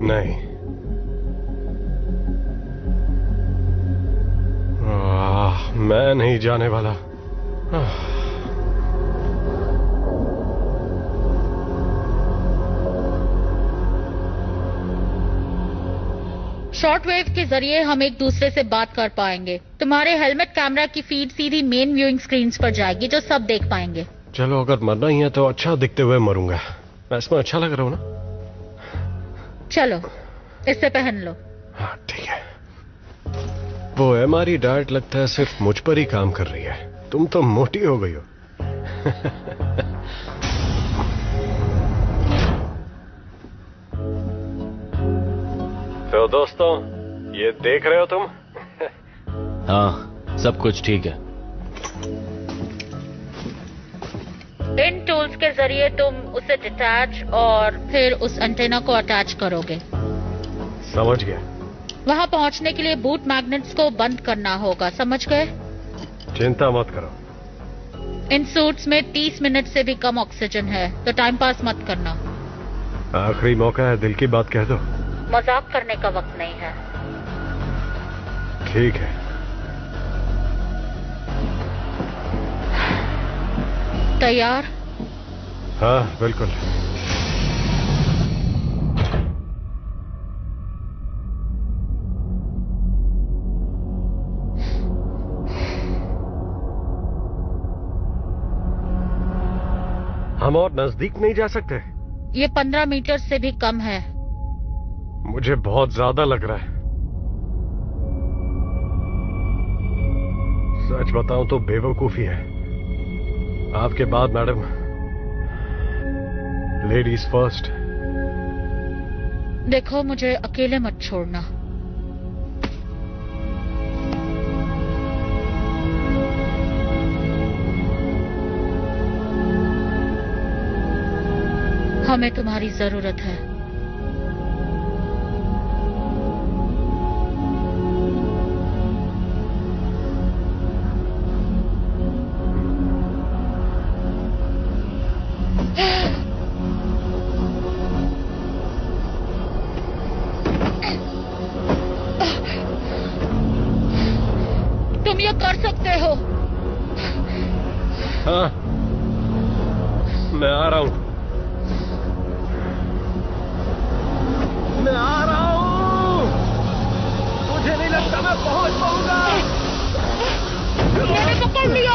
[SPEAKER 4] नहीं, मैं नहीं जाने वाला।
[SPEAKER 8] शॉर्टवेव के जरिए हम एक दूसरे से बात कर पाएंगे। तुम्हारे हेलमेट कैमरा की फीड सीधी मेन व्यूइंग स्क्रीन्स पर जाएगी, जो सब देख पाएंगे।
[SPEAKER 4] चलो, अगर मरना ही है तो अच्छा दिखते हुए मरूंगा। मैं इसमें अच्छा लग रहा हूं ना?
[SPEAKER 8] चलो, इसे पहन लो।
[SPEAKER 4] हाँ ठीक है। वो एमआरई डाइट लगता है सिर्फ मुझ पर ही काम कर रही है। तुम तो मोटी हो गई हो। तो दोस्तों, ये देख रहे हो तुम?
[SPEAKER 9] हाँ, सब कुछ ठीक है।
[SPEAKER 8] इन टूल्स के जरिए तुम उसे डिटैच और फिर उस एंटेना को अटैच करोगे।
[SPEAKER 4] समझ गया।
[SPEAKER 8] वहां पहुंचने के लिए बूट मैग्नेट्स को बंद करना होगा, समझ गए?
[SPEAKER 4] चिंता मत करो।
[SPEAKER 8] इन सूट्स में 30 मिनट से भी कम ऑक्सीजन है, तो टाइम पास मत करना।
[SPEAKER 4] आखिरी मौका है, दिल की बात कह दो।
[SPEAKER 8] मजाक करने का वक्त नहीं है।
[SPEAKER 4] ठीक है।
[SPEAKER 8] तैयार?
[SPEAKER 4] हाँ, बिल्कुल। हम और नजदीक नहीं जा सकते?
[SPEAKER 8] ये 15 मीटर से भी कम है।
[SPEAKER 4] मुझे बहुत ज्यादा लग रहा है। सच बताऊं तो बेवकूफी है। आपके बाद मैडम। Ladies first.
[SPEAKER 8] देखो, मुझे अकेले मत छोड़ना। हमें तुम्हारी जरूरत है। तुम ये कर सकते हो।
[SPEAKER 4] हाँ, मैं आ रहा हूं। मैं आ रहा हूं। मुझे नहीं लगता मैं पहुंच पाऊंगा।
[SPEAKER 8] मैंने पकड़ लिया।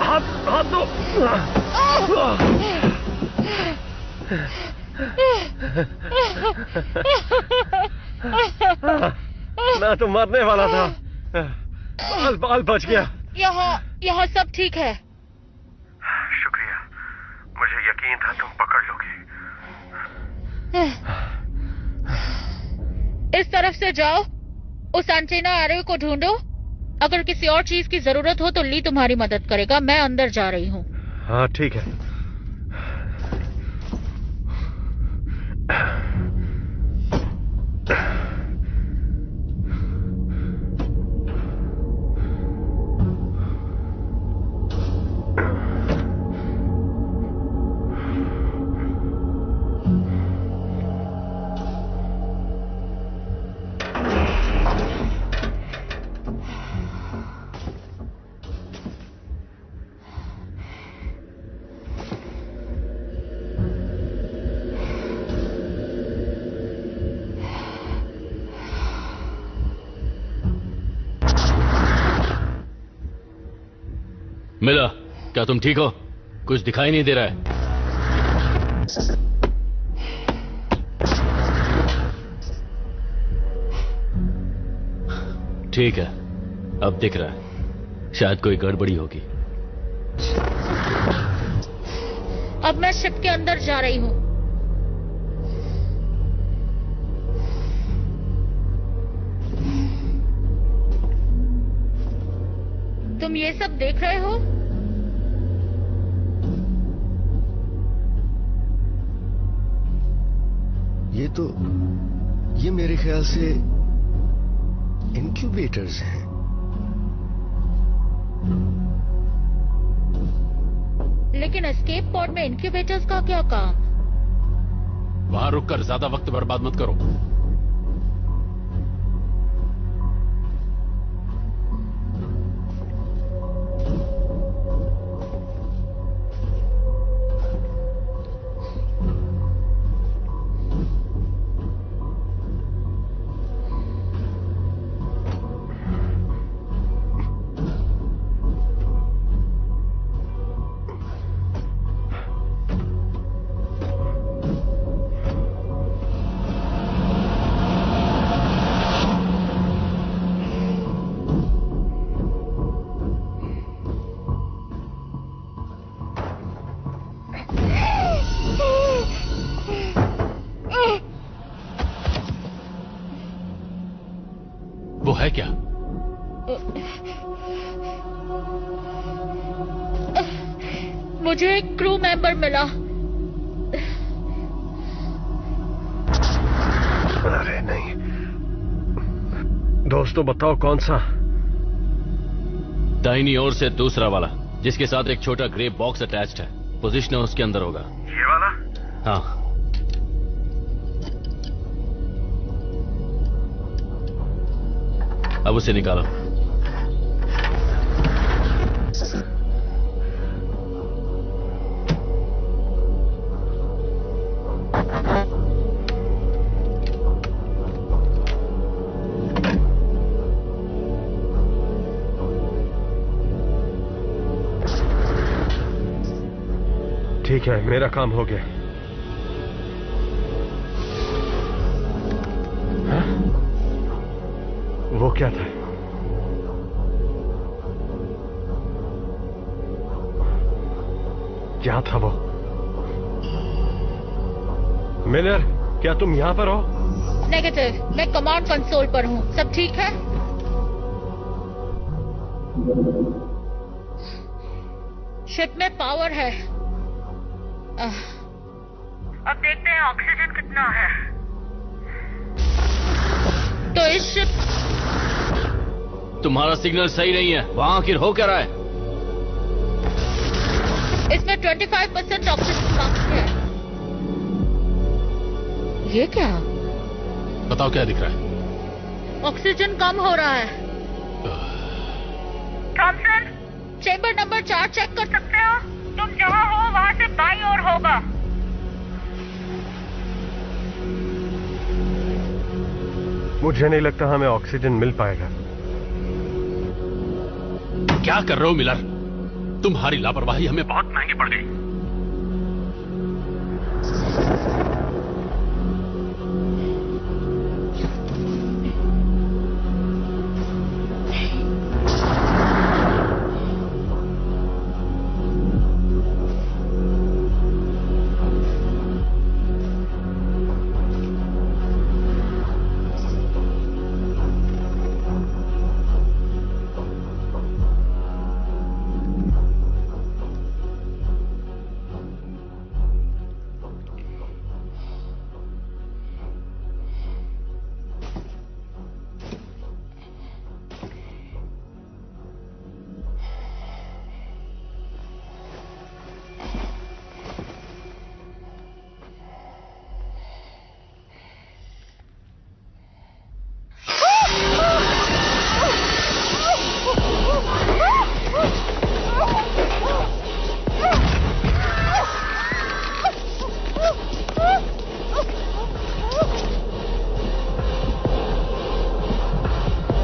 [SPEAKER 4] हाथ दो। मैं तो मरने वाला था। बाल बच गया।
[SPEAKER 8] यहाँ सब ठीक है।
[SPEAKER 4] शुक्रिया, मुझे यकीन था तुम पकड़ लोगे।
[SPEAKER 8] इस तरफ से जाओ, उस एंटीना एरो को ढूंढो। अगर किसी और चीज की जरूरत हो तो ली तुम्हारी मदद करेगा। मैं अंदर जा रही हूँ।
[SPEAKER 4] हाँ ठीक है।
[SPEAKER 9] मिला, क्या तुम ठीक हो? कुछ दिखाई नहीं दे रहा है। ठीक है, अब दिख रहा है। शायद कोई गड़बड़ी होगी।
[SPEAKER 8] अब मैं शिप के अंदर जा रही हूँ। तुम ये सब देख रहे हो?
[SPEAKER 13] ये मेरे ख्याल से इनक्यूबेटर्स हैं।
[SPEAKER 8] लेकिन एस्केप पॉड में इनक्यूबेटर्स का क्या काम?
[SPEAKER 12] वहां रुककर ज्यादा वक्त बर्बाद मत करो। वो है क्या?
[SPEAKER 8] मुझे एक क्रू मेंबर मिला।
[SPEAKER 4] अरे नहीं। दोस्तों बताओ कौन सा?
[SPEAKER 9] दाहिनी ओर से दूसरा वाला, जिसके साथ एक छोटा ग्रे बॉक्स अटैच्ड है। पोजीशन उसके अंदर होगा।
[SPEAKER 4] ये वाला?
[SPEAKER 9] हाँ। अब उसे निकालो।
[SPEAKER 4] ठीक है, मेरा काम हो गया। हाँ? वो क्या था? क्या था वो? मिलर, क्या तुम यहां पर हो?
[SPEAKER 8] नेगेटिव, मैं कमांड कंसोल पर हूँ। सब ठीक है? शिप में पावर है। अब देखते हैं ऑक्सीजन कितना है। तो इस शिप
[SPEAKER 9] तुम्हारा सिग्नल सही नहीं है। वहां आखिर हो क्या रहा है?
[SPEAKER 8] इसमें 25% ऑक्सीजन कम है। ये क्या?
[SPEAKER 12] बताओ क्या दिख रहा है?
[SPEAKER 8] ऑक्सीजन कम हो रहा है। थॉमसन, चेंबर नंबर 4 चेक कर सकते हो? तुम जहां हो वहां से बाईं ओर होगा।
[SPEAKER 4] मुझे नहीं लगता हमें ऑक्सीजन मिल पाएगा।
[SPEAKER 12] क्या कर रहे हो मिलर? तुम्हारी लापरवाही हमें बहुत महंगी पड़ गई।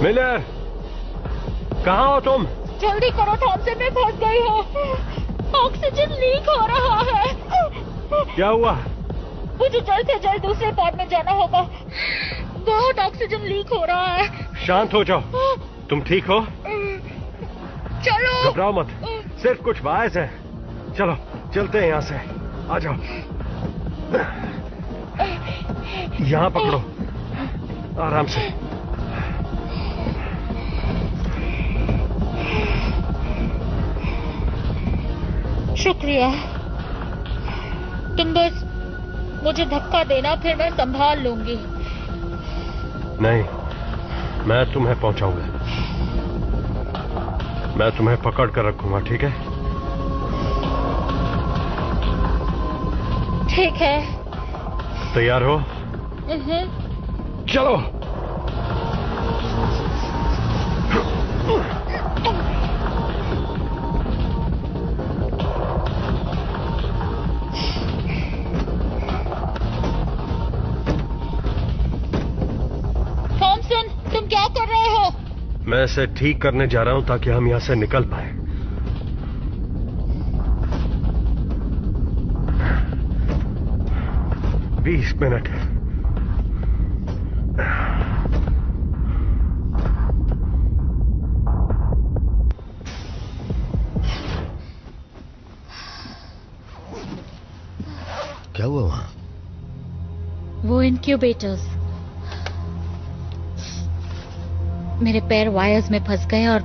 [SPEAKER 4] मिलर, कहाँ हो तुम?
[SPEAKER 8] जल्दी करो थॉमसन, मैं फंस गई हूँ। ऑक्सीजन लीक हो रहा है।
[SPEAKER 4] क्या हुआ?
[SPEAKER 8] मुझे जल्द से जल्द दूसरे पॉड में जाना होगा। बहुत ऑक्सीजन लीक हो रहा है।
[SPEAKER 4] शांत हो जाओ। तुम ठीक हो?
[SPEAKER 8] चलो।
[SPEAKER 4] घबराओ मत, सिर्फ कुछ बायस है। चलो चलते हैं यहाँ से। आ जाओ। यहाँ पकड़ो, आराम से।
[SPEAKER 8] शुक्रिया। तुम बस मुझे धक्का देना, फिर मैं संभाल लूंगी।
[SPEAKER 4] नहीं, मैं तुम्हें पहुंचाऊंगा। मैं तुम्हें पकड़ कर रखूंगा, ठीक है?
[SPEAKER 8] ठीक है।
[SPEAKER 4] तैयार हो? चलो।
[SPEAKER 8] थॉमसन, तुम क्या कर रहे हो?
[SPEAKER 4] मैं इसे ठीक करने जा रहा हूं ताकि हम यहां से निकल पाए। बीस मिनट।
[SPEAKER 13] क्या हुआ वहां?
[SPEAKER 8] वो इनक्यूबेटर्स। मेरे पैर वायर्स में फंस गए और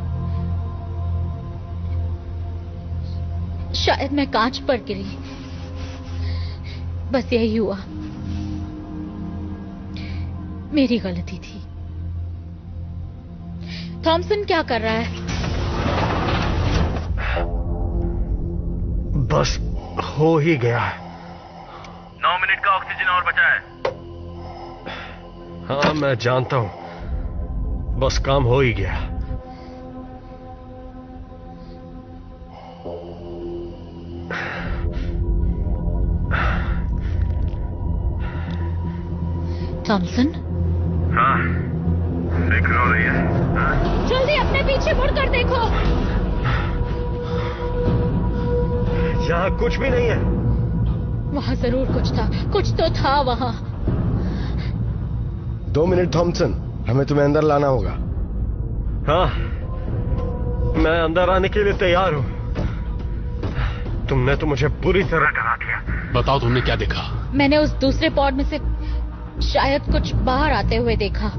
[SPEAKER 8] शायद मैं कांच पर गिरी। बस यही हुआ। मेरी गलती थी। थॉमसन क्या कर रहा है?
[SPEAKER 4] बस हो ही गया है।
[SPEAKER 14] 9 मिनट का ऑक्सीजन और बचा है।
[SPEAKER 4] हाँ, मैं जानता हूं। बस काम हो ही गया।
[SPEAKER 8] थॉमसन?
[SPEAKER 14] हाँ, फिक्र हो रही है।
[SPEAKER 8] जल्दी अपने पीछे मुड़कर देखो।
[SPEAKER 4] यहाँ कुछ भी नहीं है।
[SPEAKER 8] वहां जरूर कुछ था, कुछ तो था वहां।
[SPEAKER 13] 2 मिनट थॉमसन, हमें तुम्हें अंदर लाना होगा।
[SPEAKER 4] हाँ, मैं अंदर आने के लिए तैयार हूँ। तुमने तो मुझे बुरी तरह डरा दिया।
[SPEAKER 12] बताओ तुमने क्या देखा?
[SPEAKER 8] मैंने उस दूसरे पॉड में से शायद कुछ बाहर आते हुए देखा।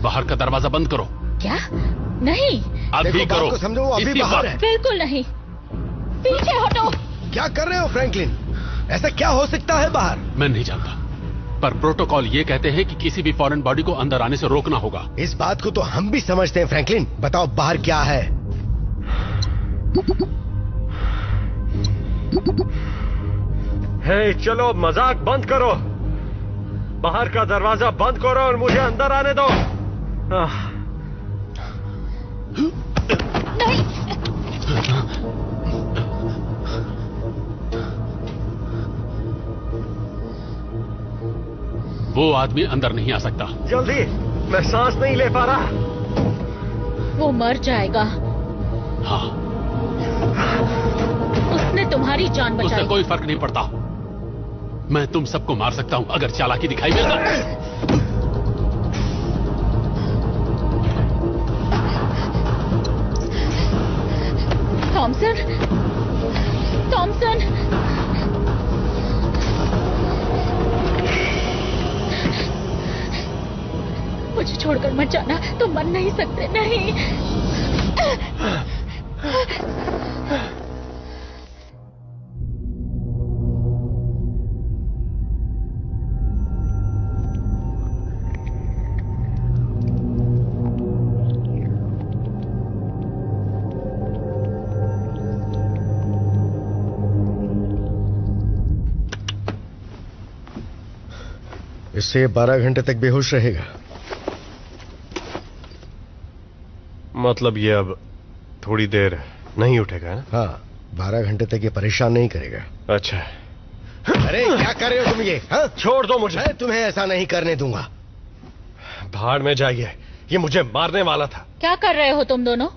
[SPEAKER 12] बाहर का दरवाजा बंद करो।
[SPEAKER 8] क्या? नहीं।
[SPEAKER 12] अभी करो।
[SPEAKER 13] को समझो, वो अभी बाहर है।
[SPEAKER 8] बिल्कुल नहीं। पीछे हटो।
[SPEAKER 13] क्या कर रहे हो फ्रैंकलिन? ऐसा क्या हो सकता है बाहर?
[SPEAKER 12] मैं नहीं जानता, पर प्रोटोकॉल ये कहते हैं कि किसी भी फॉरेन बॉडी को अंदर आने से रोकना होगा।
[SPEAKER 13] इस बात को तो हम भी समझते हैं फ्रैंकलिन। बताओ बाहर क्या है?
[SPEAKER 4] हे, चलो मजाक बंद करो। बाहर का दरवाजा बंद करो और मुझे अंदर आने दो।
[SPEAKER 8] नहीं।
[SPEAKER 12] वो आदमी अंदर नहीं आ सकता।
[SPEAKER 4] जल्दी, मैं सांस नहीं ले पा रहा।
[SPEAKER 8] वो मर जाएगा।
[SPEAKER 12] हाँ,
[SPEAKER 8] उसने तुम्हारी जान बचाई।
[SPEAKER 12] उससे कोई फर्क नहीं पड़ता। मैं तुम सबको मार सकता हूं अगर चालाकी दिखाई मिल
[SPEAKER 8] थॉमसन, थॉमसन, मुझे छोड़कर मत जाना, तुम मर नहीं सकते, नहीं।
[SPEAKER 13] इससे 12 घंटे तक बेहोश रहेगा।
[SPEAKER 4] मतलब ये अब थोड़ी देर नहीं उठेगा ना?
[SPEAKER 13] हाँ, 12 घंटे तक ये परेशान नहीं करेगा।
[SPEAKER 4] अच्छा।
[SPEAKER 13] अरे क्या कर रहे हो तुम ये? हाँ?
[SPEAKER 4] छोड़ दो मुझे।
[SPEAKER 13] मैं तुम्हें ऐसा नहीं करने दूंगा।
[SPEAKER 4] भाड़ में जाइए, ये मुझे मारने वाला था।
[SPEAKER 8] क्या कर रहे हो तुम दोनों?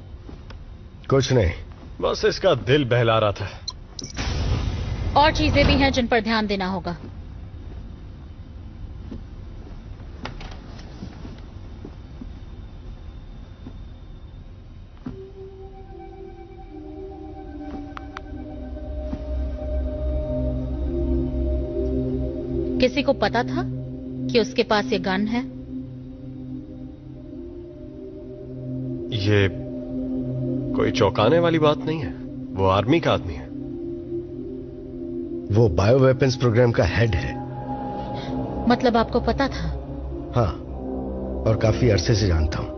[SPEAKER 13] कुछ नहीं,
[SPEAKER 4] बस इसका दिल बहला रहा था।
[SPEAKER 8] और चीजें भी हैं जिन पर ध्यान देना होगा। किसी को पता था कि उसके पास ये गन है?
[SPEAKER 4] ये कोई चौंकाने वाली बात नहीं है, वो आर्मी का आदमी है।
[SPEAKER 13] वो बायो वेपन्स प्रोग्राम का हेड है।
[SPEAKER 8] मतलब आपको पता था?
[SPEAKER 13] हाँ, और काफी अरसे से जानता हूं।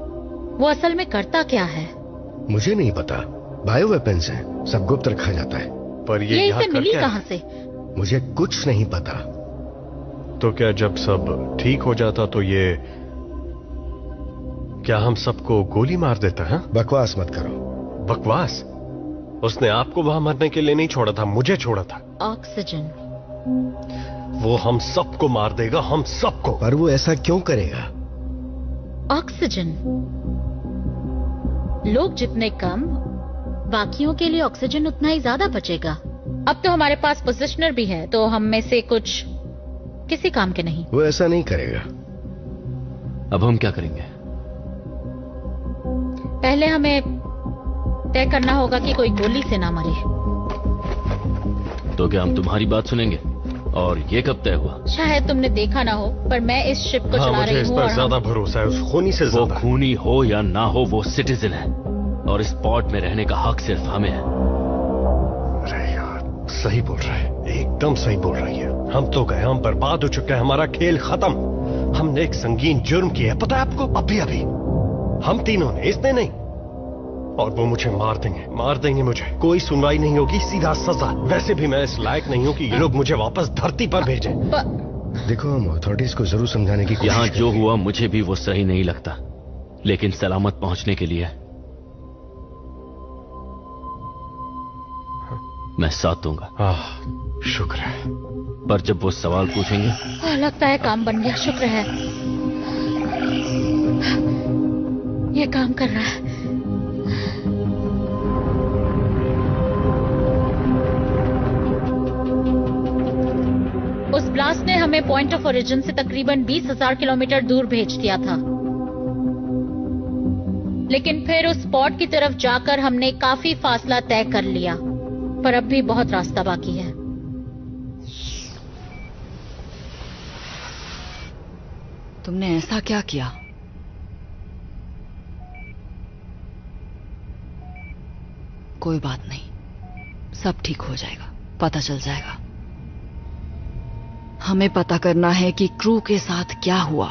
[SPEAKER 8] वो असल में करता क्या है?
[SPEAKER 13] मुझे नहीं पता। बायो वेपन्स है, सब गुप्त रखा जाता है।
[SPEAKER 4] पर ये
[SPEAKER 8] इसे मिली कहां से?
[SPEAKER 13] मुझे कुछ नहीं पता।
[SPEAKER 4] तो क्या जब सब ठीक हो जाता तो ये क्या हम सबको गोली मार देता है?
[SPEAKER 13] बकवास मत करो।
[SPEAKER 4] बकवास? उसने आपको वहां मरने के लिए नहीं छोड़ा था, मुझे छोड़ा था।
[SPEAKER 8] ऑक्सीजन।
[SPEAKER 4] वो हम सबको मार देगा, हम सबको।
[SPEAKER 13] पर वो ऐसा क्यों करेगा?
[SPEAKER 8] ऑक्सीजन। लोग जितने कम, बाकियों के लिए ऑक्सीजन उतना ही ज्यादा बचेगा। अब तो हमारे पास पोजिशनर भी है, तो हम में से कुछ किसी काम के नहीं।
[SPEAKER 13] वो ऐसा नहीं करेगा।
[SPEAKER 9] अब हम क्या करेंगे?
[SPEAKER 8] पहले हमें तय करना होगा कि कोई गोली से ना मरे।
[SPEAKER 9] तो क्या हम तुम्हारी बात सुनेंगे? और ये कब तय हुआ?
[SPEAKER 8] शायद तुमने देखा ना हो, पर मैं इस शिप को चला रही हूँ।
[SPEAKER 4] इस पर ज्यादा भरोसा है, उस खूनी से ज्यादा।
[SPEAKER 9] वो खूनी हो या ना हो, वो सिटीजन है और इस पॉड में रहने का हक सिर्फ हमें है।
[SPEAKER 4] अरे यार, सही बोल रहा है, एकदम सही बोल रही है। हम तो गए, हम बर्बाद हो चुके हैं, हमारा खेल खत्म। हमने एक संगीन जुर्म किया है, पता है आपको? अभी अभी हम तीनों ने, इसने नहीं। और वो मुझे मार देंगे मुझे। कोई सुनवाई नहीं होगी, सीधा सजा। वैसे भी मैं इस लायक नहीं हूं कि ये लोग मुझे वापस धरती पर भेजें।
[SPEAKER 13] देखो, हम अथॉरिटीज को जरूर समझाने की कोशिश
[SPEAKER 9] यहां जो हुआ मुझे भी वो सही नहीं लगता, लेकिन सलामत पहुंचने के लिए मैं साथ दूंगा।
[SPEAKER 4] शुक्र है।
[SPEAKER 9] पर जब वो सवाल पूछेंगे,
[SPEAKER 8] लगता है काम बन गया। शुक्र है, ये काम कर रहा है। उस ब्लास्ट ने हमें पॉइंट ऑफ ओरिजिन से तकरीबन 20,000 किलोमीटर दूर भेज दिया था, लेकिन फिर उस स्पॉट की तरफ जाकर हमने काफी फासला तय कर लिया, पर अब भी बहुत रास्ता बाकी है।
[SPEAKER 3] तुमने ऐसा क्या किया? कोई बात नहीं, सब ठीक हो जाएगा, पता चल जाएगा। हमें पता करना है कि क्रू के साथ क्या हुआ।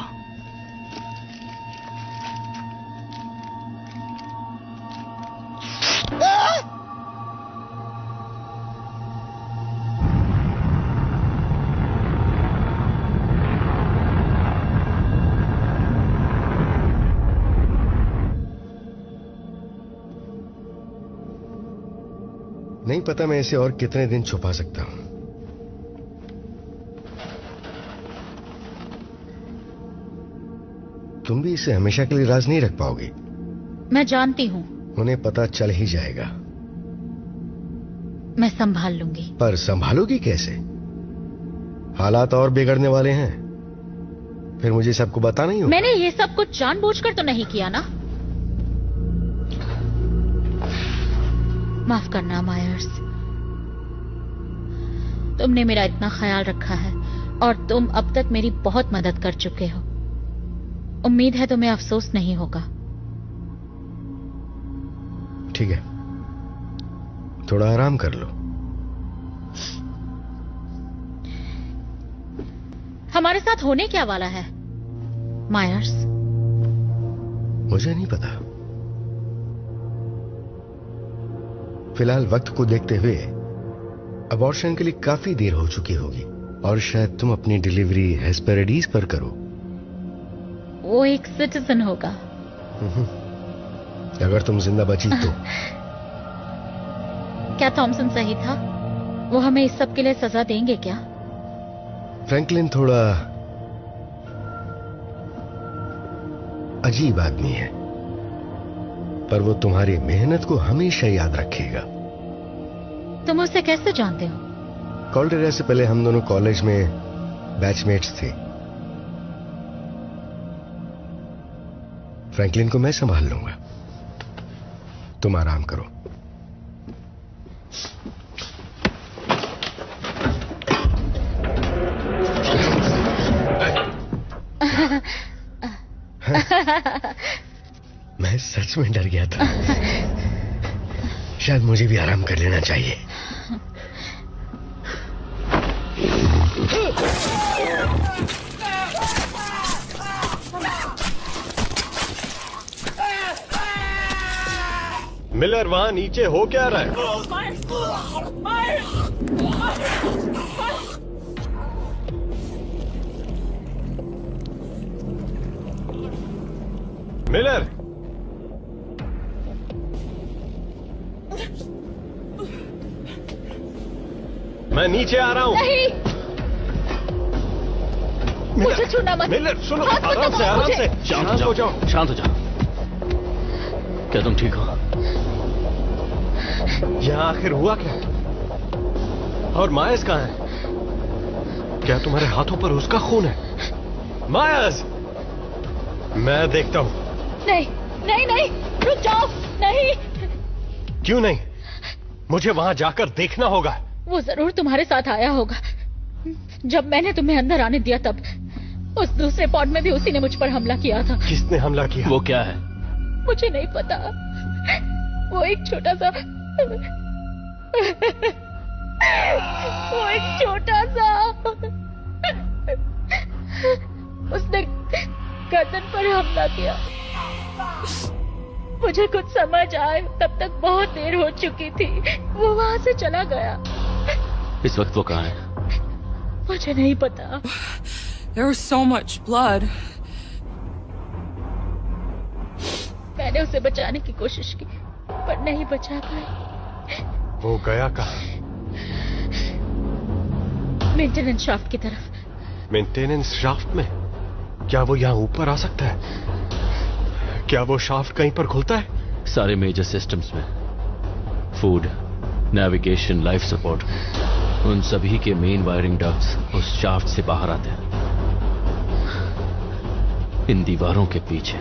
[SPEAKER 13] नहीं पता मैं इसे और कितने दिन छुपा सकता हूं। तुम भी इसे हमेशा के लिए राज नहीं रख पाओगी।
[SPEAKER 8] मैं जानती हूं।
[SPEAKER 13] उन्हें पता चल ही जाएगा।
[SPEAKER 8] मैं संभाल लूंगी।
[SPEAKER 13] पर संभालोगी कैसे? हालात और बिगड़ने वाले हैं, फिर मुझे सबको बताना ही होगा।
[SPEAKER 8] मैंने ये सब कुछ जानबूझकर तो नहीं किया ना। माफ करना मायर्स, तुमने मेरा इतना ख्याल रखा है और तुम अब तक मेरी बहुत मदद कर चुके हो। उम्मीद है तुम्हें अफसोस नहीं होगा।
[SPEAKER 13] ठीक है, थोड़ा आराम कर लो।
[SPEAKER 8] हमारे साथ होने क्या वाला है मायर्स?
[SPEAKER 13] मुझे नहीं पता। फिलहाल वक्त को देखते हुए अबॉर्शन के लिए काफी देर हो चुकी होगी और शायद तुम अपनी डिलीवरी हेस्पेरिडीज पर करो।
[SPEAKER 8] वो एक सिटीजन होगा।
[SPEAKER 13] अगर तुम जिंदा बची तो।
[SPEAKER 8] क्या थॉमसन सही था? वो हमें इस सब के लिए सजा देंगे क्या?
[SPEAKER 13] फ्रैंकलिन थोड़ा अजीब आदमी है, पर वो तुम्हारी मेहनत को हमेशा याद रखेगा।
[SPEAKER 8] तुम उसे कैसे जानते हो?
[SPEAKER 13] कॉल्डेरा से पहले हम दोनों कॉलेज में बैचमेट्स थे। फ्रैंकलिन को मैं संभाल लूंगा, तुम आराम करो। मैं सच में डर गया था। शायद मुझे भी आराम कर लेना चाहिए।
[SPEAKER 4] मिलर, वहां नीचे हो क्या रहा है? मिलर, मैं नीचे आ रहा हूं।
[SPEAKER 8] नहीं, मुझे छूना मत।
[SPEAKER 4] मिलर सुनो, आराम से, आराम से।
[SPEAKER 9] शांत हो जाओ, शांत हो जाओ। क्या तुम ठीक हो?
[SPEAKER 4] यहां आखिर हुआ क्या? और मायस कहां है? क्या तुम्हारे हाथों पर उसका खून है? मायस, मैं देखता हूं।
[SPEAKER 8] नहीं नहीं नहीं, रुक जाओ। नहीं।
[SPEAKER 4] क्यों नहीं? मुझे वहां जाकर देखना होगा।
[SPEAKER 8] वो जरूर तुम्हारे साथ आया होगा। जब मैंने तुम्हें अंदर आने दिया तब उस दूसरे पॉड में भी उसी ने मुझ पर हमला किया था।
[SPEAKER 4] किसने हमला किया?
[SPEAKER 9] वो क्या है?
[SPEAKER 8] मुझे नहीं पता। वो एक छोटा सा उसने गर्दन पर हमला किया। मुझे कुछ समझ आए तब तक बहुत देर हो चुकी थी। वो वहां से चला गया।
[SPEAKER 9] इस वक्त वो कहाँ है?
[SPEAKER 8] मुझे नहीं पता।
[SPEAKER 15] There was so much blood.
[SPEAKER 8] मैंने उसे बचाने की कोशिश की पर नहीं बचा पाई।
[SPEAKER 4] वो गया कहाँ?
[SPEAKER 8] मेंटेनेंस शाफ्ट की तरफ।
[SPEAKER 4] मेंटेनेंस शाफ्ट में? क्या वो यहाँ ऊपर आ सकता है? क्या वो शाफ्ट कहीं पर खुलता है?
[SPEAKER 9] सारे मेजर सिस्टम्स में, फूड, नेविगेशन, लाइफ सपोर्ट, उन सभी के मेन वायरिंग डक्ट्स उस शाफ्ट से बाहर आते हैं, इन दीवारों के पीछे।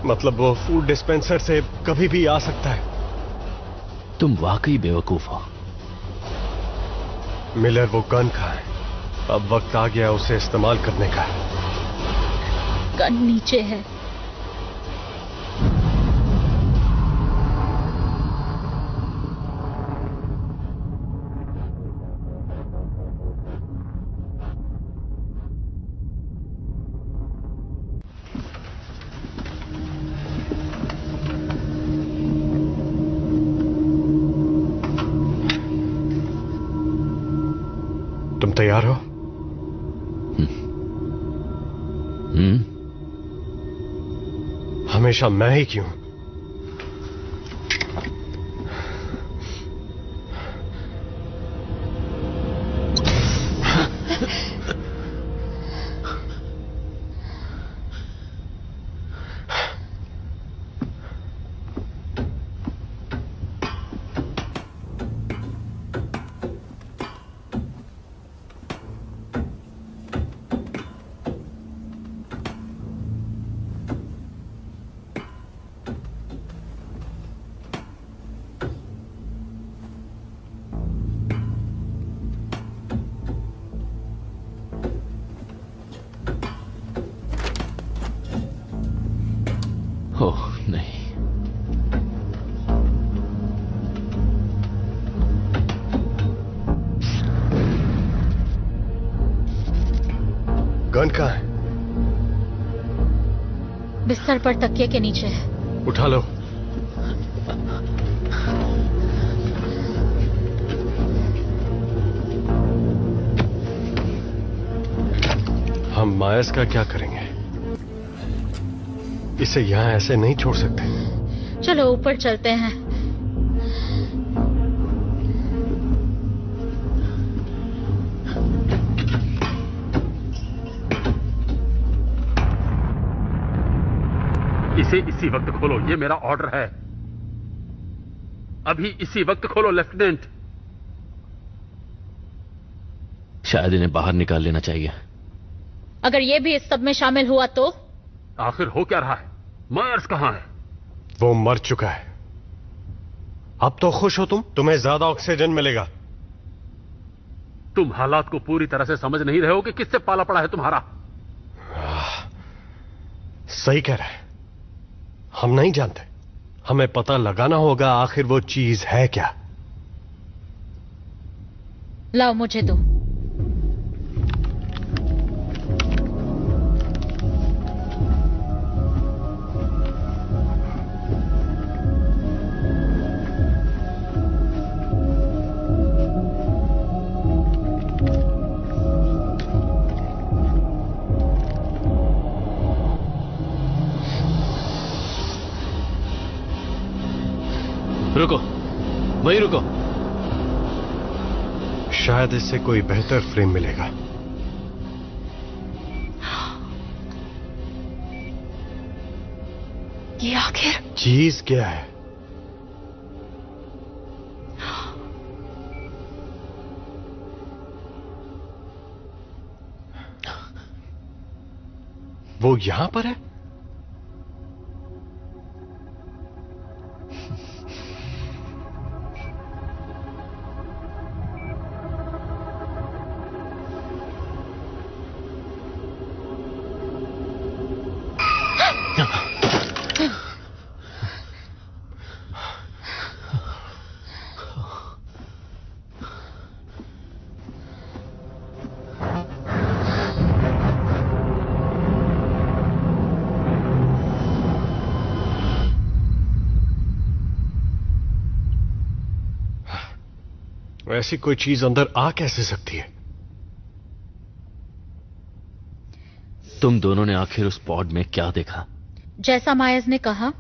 [SPEAKER 4] मतलब वो फूड डिस्पेंसर से कभी भी आ सकता है?
[SPEAKER 9] तुम वाकई बेवकूफ हो।
[SPEAKER 4] मिलर, वो गन कहाँ है? अब वक्त आ गया उसे इस्तेमाल करने का।
[SPEAKER 8] गन नीचे है।
[SPEAKER 4] तुम तैयार हो? हमेशा मैं ही क्यों? गन कहाँ है?
[SPEAKER 8] बिस्तर पर तकिए के नीचे है।
[SPEAKER 4] उठा लो। हम मायस का क्या करेंगे? इसे यहां ऐसे नहीं छोड़ सकते।
[SPEAKER 8] चलो ऊपर चलते हैं।
[SPEAKER 12] इसे इसी वक्त खोलो, ये मेरा ऑर्डर है। अभी इसी वक्त खोलो लेफ्टिनेंट।
[SPEAKER 9] शायद इन्हें बाहर निकाल लेना चाहिए।
[SPEAKER 8] अगर ये भी इस सब में शामिल हुआ तो?
[SPEAKER 12] आखिर हो क्या रहा है? मायर्स कहां है?
[SPEAKER 4] वो मर चुका है। अब तो खुश हो तुम? तुम्हें ज्यादा ऑक्सीजन मिलेगा।
[SPEAKER 12] तुम हालात को पूरी तरह से समझ नहीं रहे हो कि किससे पाला पड़ा है तुम्हारा।
[SPEAKER 4] सही कह रहे हैं। हम नहीं जानते। हमें पता लगाना होगा आखिर वो चीज है क्या।
[SPEAKER 8] लाओ मुझे दो।
[SPEAKER 9] रुको, वहीं रुको।
[SPEAKER 4] शायद इससे कोई बेहतर फ्रेम मिलेगा।
[SPEAKER 15] ये आखिर
[SPEAKER 4] चीज क्या है? वो यहां पर है? ऐसी कोई चीज अंदर आ कैसे सकती है?
[SPEAKER 9] तुम दोनों ने आखिर उस पॉड में क्या देखा?
[SPEAKER 8] जैसा मायर्स ने कहा,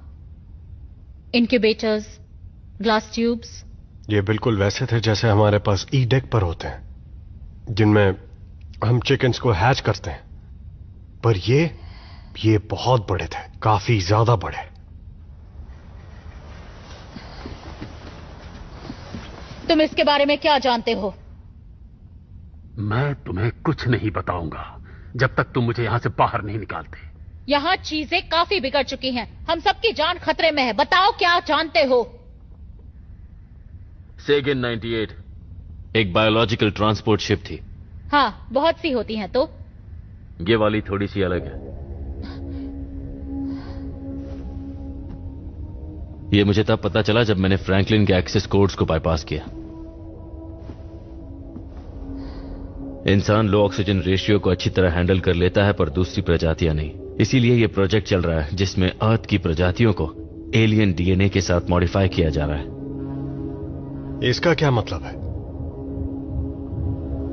[SPEAKER 8] इनक्यूबेटर्स, ग्लास ट्यूब्स।
[SPEAKER 4] ये बिल्कुल वैसे थे जैसे हमारे पास ई डेक पर होते हैं, जिनमें हम चिकन्स को हैच करते हैं। पर ये बहुत बड़े थे, काफी ज्यादा बड़े।
[SPEAKER 8] तुम इसके बारे में क्या जानते हो?
[SPEAKER 12] मैं तुम्हें कुछ नहीं बताऊंगा जब तक तुम मुझे यहां से बाहर नहीं निकालते।
[SPEAKER 8] यहाँ चीजें काफी बिगड़ चुकी हैं। हम सबकी जान खतरे में है। बताओ क्या जानते हो?
[SPEAKER 9] सेगन 98 एक बायोलॉजिकल ट्रांसपोर्ट शिप थी।
[SPEAKER 8] हाँ, बहुत सी होती हैं। तो
[SPEAKER 9] ये वाली थोड़ी सी अलग है। ये मुझे तब पता चला जब मैंने फ्रैंकलिन के एक्सेस कोड्स को बाईपास किया। इंसान लो ऑक्सीजन रेशियो को अच्छी तरह हैंडल कर लेता है, पर दूसरी प्रजातियां नहीं। इसीलिए यह प्रोजेक्ट चल रहा है जिसमें अर्थ की प्रजातियों को एलियन डीएनए के साथ मॉडिफाई किया जा रहा है।
[SPEAKER 4] इसका क्या मतलब है?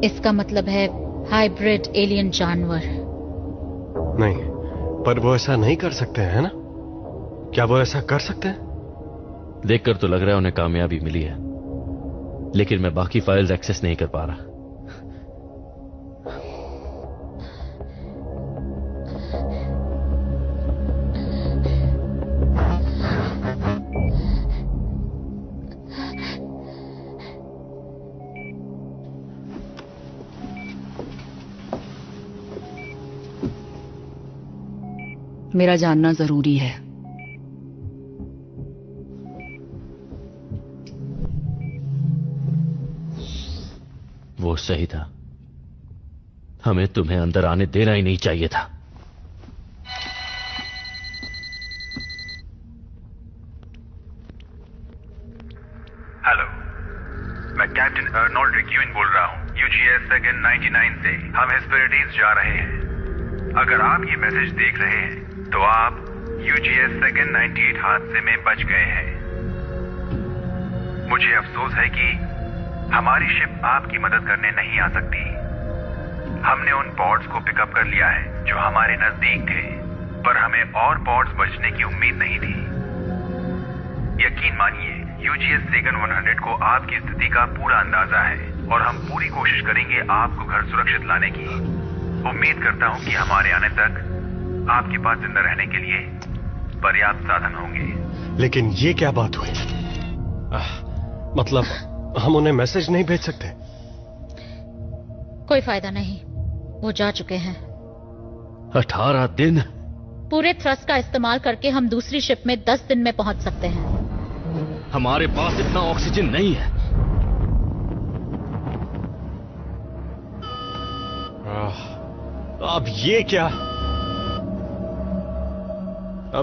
[SPEAKER 8] इसका मतलब है हाइब्रिड एलियन जानवर।
[SPEAKER 4] नहीं, पर वो ऐसा नहीं कर सकते हैं ना? क्या वो ऐसा कर सकते हैं?
[SPEAKER 9] देखकर तो लग रहा है उन्हें कामयाबी मिली है, लेकिन मैं बाकी फाइल्स एक्सेस नहीं कर पा रहा।
[SPEAKER 3] मेरा जानना जरूरी है।
[SPEAKER 9] वो सही था। हमें तुम्हें अंदर आने देना ही नहीं चाहिए था।
[SPEAKER 14] हेलो, मैं कैप्टन अर्नोल्ड रिक्यूइन बोल रहा हूँ, यूजीएस सेगन 99 से। हम हेस्पेरिटीज जा रहे हैं।
[SPEAKER 6] अगर आप ये मैसेज देख रहे हैं तो आप UGS सेकंड 98 हादसे में बच गए हैं। मुझे अफसोस है कि हमारी शिप आपकी मदद करने नहीं आ सकती। हमने उन पॉड्स को पिकअप कर लिया है जो हमारे नजदीक थे, पर हमें और पॉड्स बचने की उम्मीद नहीं थी। यकीन मानिए, UGS सेकंड 100 को आपकी स्थिति का पूरा अंदाजा है और हम पूरी कोशिश करेंगे आपको घर सुरक्षित लाने की। उम्मीद करता हूं कि हमारे आने तक आपके पास जिंदा रहने के लिए पर्याप्त साधन होंगे।
[SPEAKER 4] लेकिन ये क्या बात हुई? मतलब हम उन्हें मैसेज नहीं भेज सकते?
[SPEAKER 8] कोई फायदा नहीं, वो जा चुके हैं।
[SPEAKER 9] 18 दिन?
[SPEAKER 8] पूरे थ्रस्ट का इस्तेमाल करके हम दूसरी शिप में 10 दिन में पहुंच सकते हैं।
[SPEAKER 9] हमारे पास इतना ऑक्सीजन नहीं है।
[SPEAKER 4] अब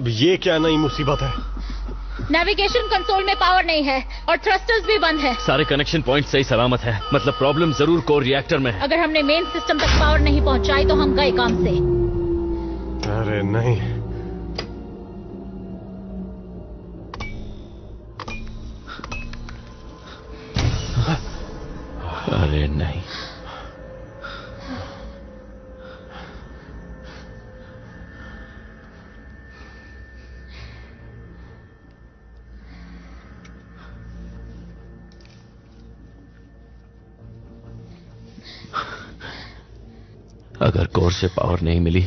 [SPEAKER 4] ये क्या नई मुसीबत है?
[SPEAKER 8] नेविगेशन कंसोल में पावर नहीं है और थ्रस्टर्स भी बंद है।
[SPEAKER 9] सारे कनेक्शन पॉइंट सही सलामत है। मतलब प्रॉब्लम जरूर कोर रिएक्टर में है।
[SPEAKER 8] अगर हमने मेन सिस्टम तक पावर नहीं पहुंचाई तो हम गए काम से।
[SPEAKER 4] अरे नहीं,
[SPEAKER 9] अरे नहीं। अगर कोर से पावर नहीं मिली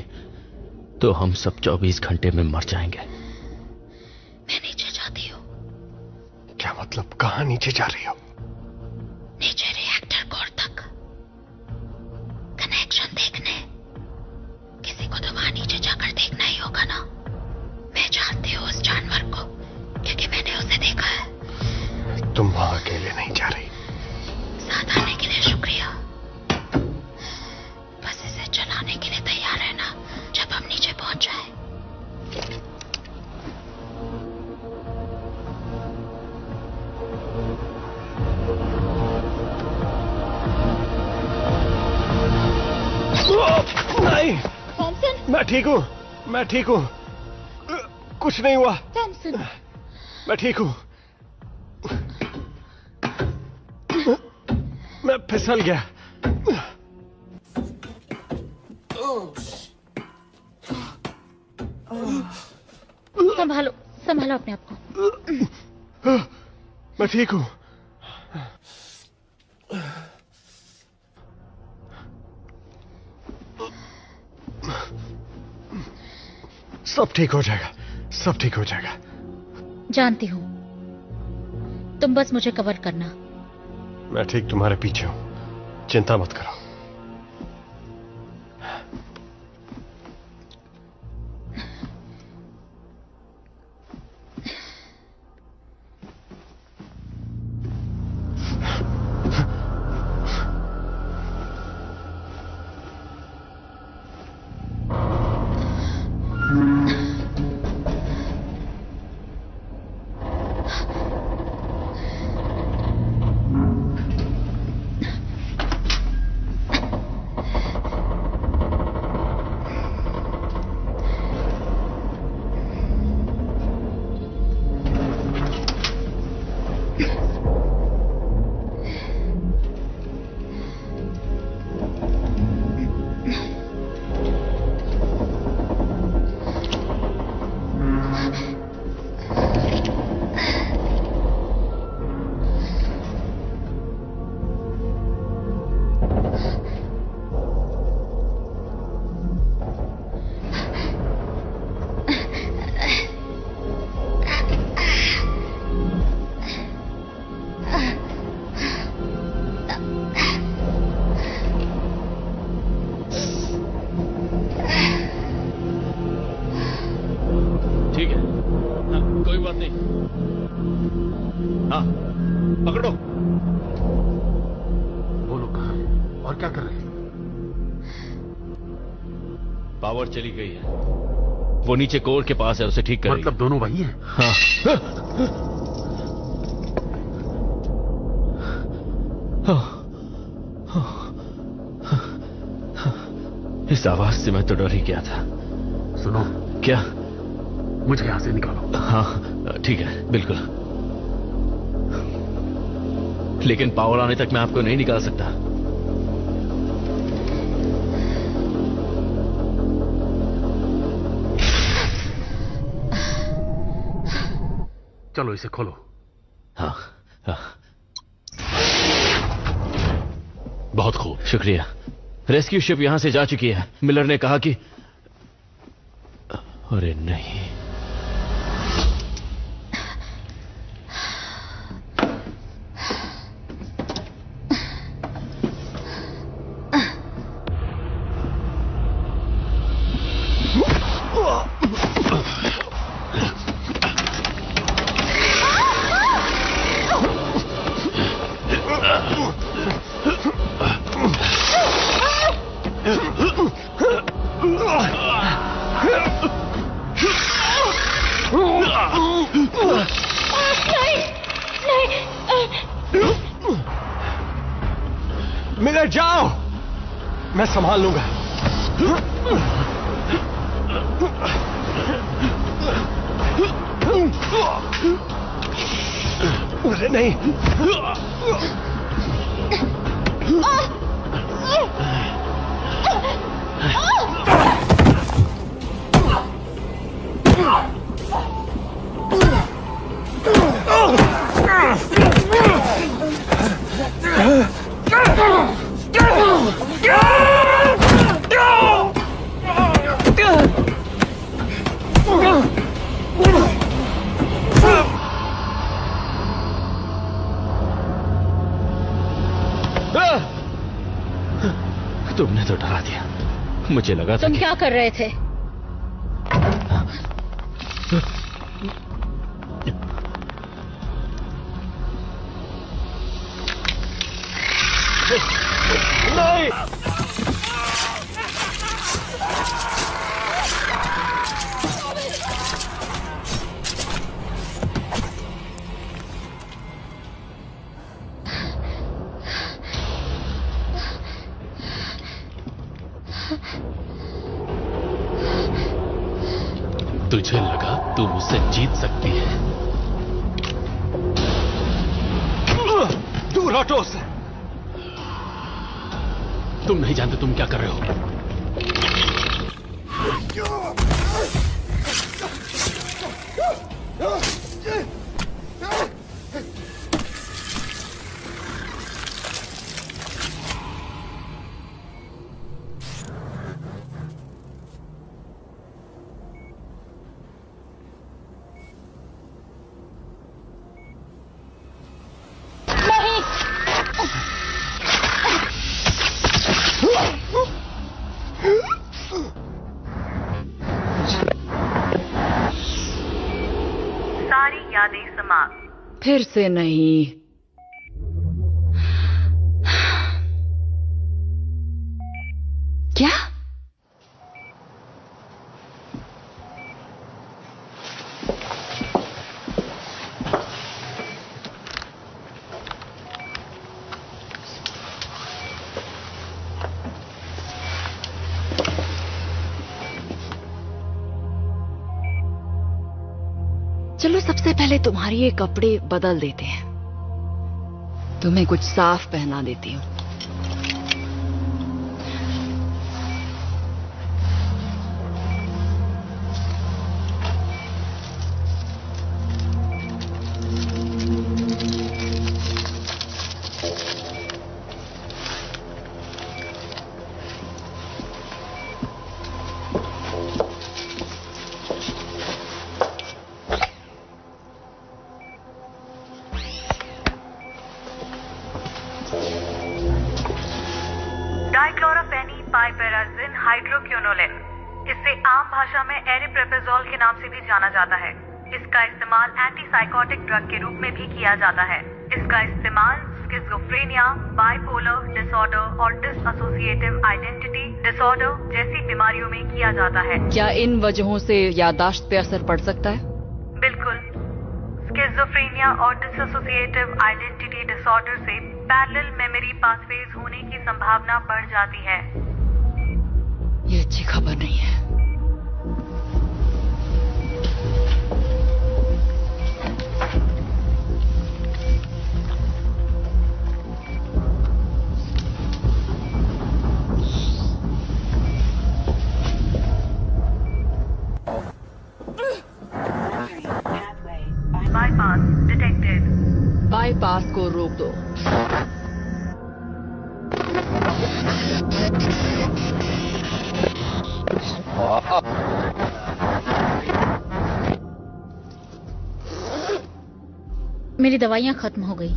[SPEAKER 9] तो हम सब 24 घंटे में मर जाएंगे।
[SPEAKER 8] मैं नीचे जाती हूँ।
[SPEAKER 4] क्या मतलब? कहाँ नीचे जा रही हो?
[SPEAKER 8] नीचे रिएक्टर कोर तक कनेक्शन देखने। किसी को तो वहां नीचे जाकर देखना ही होगा ना। मैं जानती हूँ उस जानवर को क्योंकि मैंने उसे देखा है।
[SPEAKER 4] तुम वहां अकेले नहीं जा रही।
[SPEAKER 8] साथ आने के लिए शुक्रिया। बस इसे चलाने के लिए तैयार रहना जब हम नीचे पहुंच जाए।
[SPEAKER 4] नहीं,
[SPEAKER 8] थॉमसन।
[SPEAKER 4] मैं ठीक हूँ, मैं ठीक हूँ, कुछ नहीं हुआ।
[SPEAKER 8] थॉमसन,
[SPEAKER 4] मैं ठीक हूँ। मैं फिसल गया।
[SPEAKER 8] संभालो संभालो अपने आप को।
[SPEAKER 4] मैं ठीक हूँ। सब ठीक हो जाएगा, सब ठीक हो जाएगा।
[SPEAKER 8] जानती हूँ, तुम बस मुझे कवर करना।
[SPEAKER 4] मैं ठीक तुम्हारे पीछे हूं, चिंता मत करो।
[SPEAKER 12] हाँ, पकड़ो।
[SPEAKER 16] बोलो कहाँ और क्या कर रहे हैं?
[SPEAKER 9] पावर चली गई है। वो नीचे कोर के पास है, उसे ठीक करेंगे।
[SPEAKER 16] मतलब दोनों वही हैं?
[SPEAKER 9] हाँ। इस इस आवाज से मैं तो डर ही गया था।
[SPEAKER 16] सुनो,
[SPEAKER 9] क्या?
[SPEAKER 16] मुझे यहां से निकालो।
[SPEAKER 9] हाँ ठीक है, बिल्कुल, लेकिन पावर आने तक मैं आपको नहीं निकाल सकता।
[SPEAKER 16] चलो इसे खोलो।
[SPEAKER 9] हाँ, हाँ।
[SPEAKER 12] बहुत खूब,
[SPEAKER 9] शुक्रिया। रेस्क्यू शिप यहां से जा चुकी है। मिलर ने कहा कि अरे नहीं,
[SPEAKER 4] मिलर जाओ, मैं संभाल लूंगा। अरे नहीं,
[SPEAKER 9] तुमने तो डरा दिया। मुझे लगा था
[SPEAKER 8] तुम क्या कर रहे थे?
[SPEAKER 4] नहीं,
[SPEAKER 12] तुझे लगा तू मुझसे जीत सकती है?
[SPEAKER 4] दूर हटो उससे।
[SPEAKER 12] तुम नहीं जानते तुम क्या कर रहे हो।
[SPEAKER 11] सारी यादें समाप्त।
[SPEAKER 3] फिर से नहीं। क्या? चलो सबसे पहले तुम्हारे ये कपड़े बदल देते हैं। तुम्हें कुछ साफ पहना देती हूँ।
[SPEAKER 11] डाइक्लोरोफेनिपाइपेराजिन हाइड्रोक्विनोलेन, इसे आम भाषा में एरिप्रेपेजोल के नाम से भी जाना जाता है। इसका इस्तेमाल एंटीसाइकोटिक ड्रग के रूप में भी किया जाता है। इसका इस्तेमाल स्किज़ोफ्रेनिया, बाइपोलर डिसऑर्डर और डिसएसोसिएटिव आइडेंटिटी डिसऑर्डर जैसी बीमारियों में किया जाता है।
[SPEAKER 3] क्या इन वजहों से याददाश्त पे असर पड़ सकता है?
[SPEAKER 11] बिल्कुल। स्किज़ोफ्रेनिया और डिसएसोसिएटिव आइडेंटिटी डिसऑर्डर से पैरेलल मेमोरी पाथवेज होने की संभावना बढ़ जाती है।
[SPEAKER 3] ये अच्छी खबर नहीं है।
[SPEAKER 11] Bypass detected.
[SPEAKER 3] बाईपास को रोक दो।
[SPEAKER 8] मेरी दवाइयां खत्म हो गई।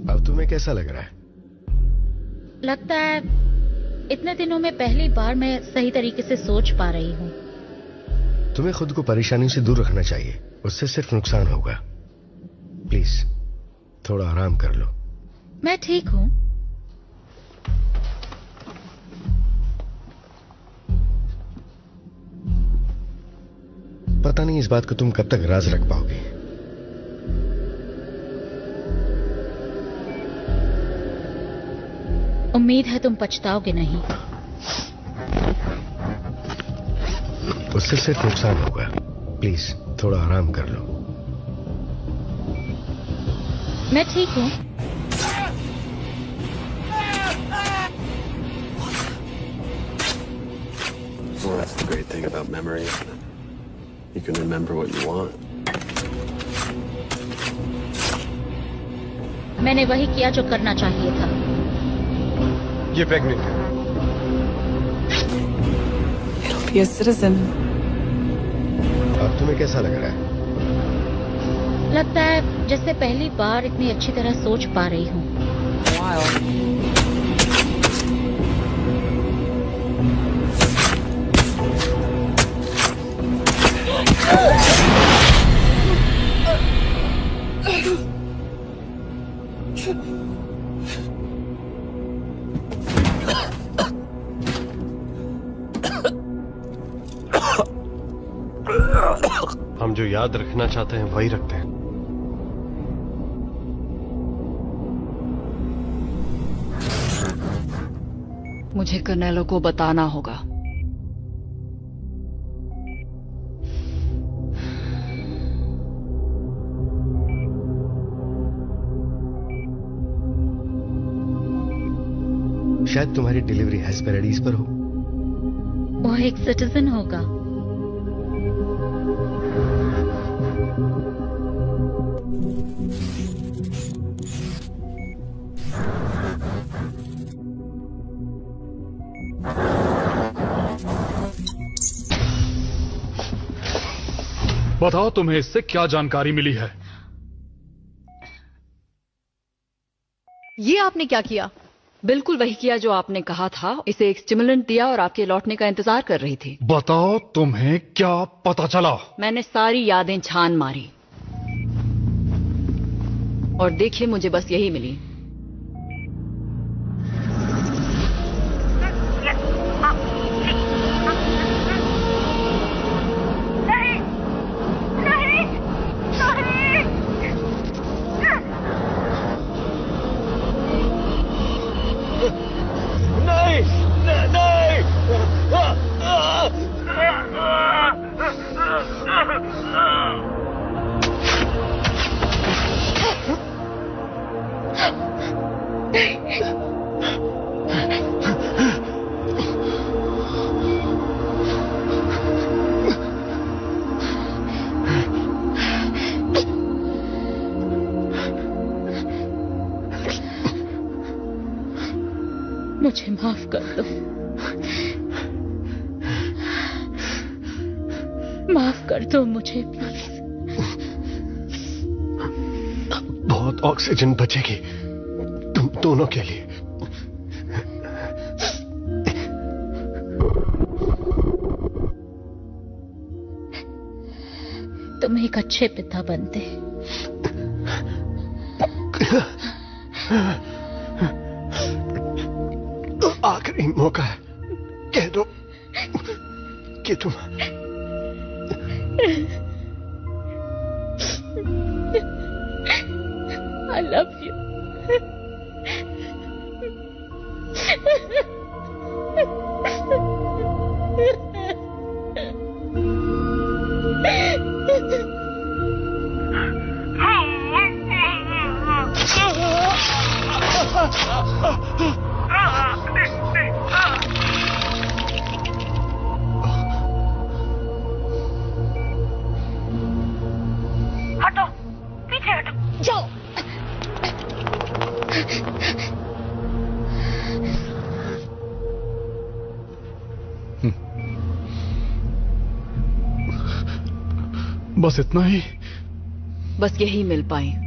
[SPEAKER 13] अब तुम्हें कैसा लग रहा है?
[SPEAKER 8] लगता है इतने दिनों में पहली बार मैं सही तरीके से सोच पा रही हूँ।
[SPEAKER 13] तुम्हें खुद को परेशानी से दूर रखना चाहिए, उससे सिर्फ नुकसान होगा। प्लीज थोड़ा आराम कर लो।
[SPEAKER 8] मैं ठीक हूँ।
[SPEAKER 13] पता नहीं इस बात को तुम कब तक राज रख पाओगे।
[SPEAKER 8] उम्मीद है तुम पछताओगे नहीं।
[SPEAKER 13] उससे सिर्फ नुकसान होगा। प्लीज थोड़ा आराम कर लो।
[SPEAKER 8] मैं ठीक हूँ।
[SPEAKER 17] Well, that's the great thing about memory. You can remember what you want.
[SPEAKER 8] मैंने वही किया जो करना चाहिए था।
[SPEAKER 10] ये प्रेग्नेंट है।
[SPEAKER 15] It'll be a citizen.
[SPEAKER 13] अब तुम्हें कैसा लग रहा है?
[SPEAKER 8] लगता है जैसे पहली बार इतनी अच्छी तरह सोच पा रही हूँ।
[SPEAKER 4] हम जो याद रखना चाहते हैं वही रखते हैं।
[SPEAKER 3] मुझे कर्नेलो को बताना होगा।
[SPEAKER 13] शायद तुम्हारी डिलीवरी हेस्पेरिडीज पर हो।
[SPEAKER 8] वो एक सिटीजन होगा।
[SPEAKER 2] बताओ तुम्हें इससे क्या जानकारी मिली है?
[SPEAKER 3] ये आपने क्या किया? बिल्कुल वही किया जो आपने कहा था। इसे एक स्टिमुलेंट दिया और आपके लौटने का इंतजार कर रही थी।
[SPEAKER 2] बताओ तुम्हें क्या पता चला?
[SPEAKER 3] मैंने सारी यादें छान मारी और देखिए मुझे बस यही मिली।
[SPEAKER 8] मुझे माफ कर दो। माफ कर दो मुझे प्लीज।
[SPEAKER 4] बहुत ऑक्सीजन बचेगी तुम दोनों के लिए।
[SPEAKER 8] तुम एक अच्छे पिता बनते।
[SPEAKER 13] आखिरी मौका है, कह दो कि तुम
[SPEAKER 8] I love you.
[SPEAKER 11] हटो, पीछे हटो, जाओ।
[SPEAKER 2] बस इतना ही?
[SPEAKER 3] बस यही मिल पाए।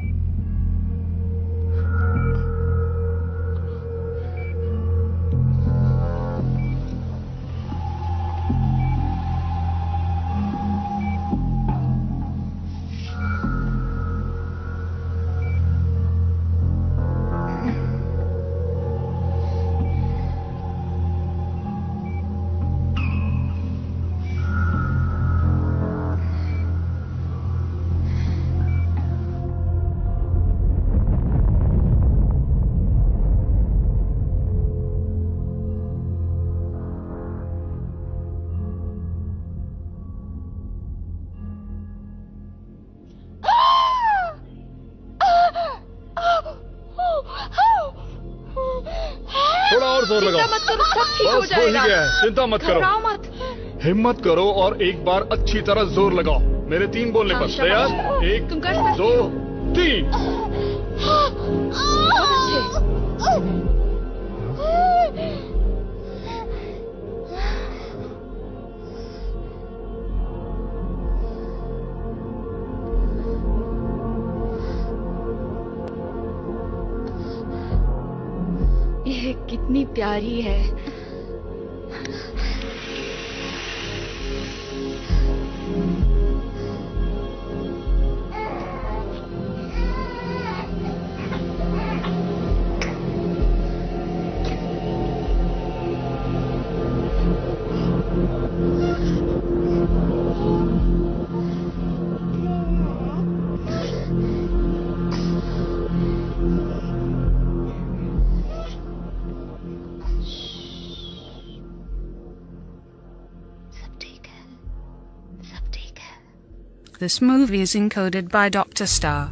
[SPEAKER 2] थोड़ा और जोर लगाओ।
[SPEAKER 3] चिंता मत करो, सब ठीक हो
[SPEAKER 2] बस हो ही
[SPEAKER 3] जाएगा।
[SPEAKER 2] गया है, चिंता मत करो।
[SPEAKER 3] घबराओ मत।
[SPEAKER 2] हिम्मत करो और एक बार अच्छी तरह जोर लगाओ। मेरे 3 बोलने
[SPEAKER 3] हाँ,
[SPEAKER 2] पर
[SPEAKER 3] शाबाश।
[SPEAKER 2] तैयार? 1
[SPEAKER 3] तुम कर सकते
[SPEAKER 2] 2 3।
[SPEAKER 3] ये कितनी प्यारी है।
[SPEAKER 1] This movie is encoded by Dr. Star.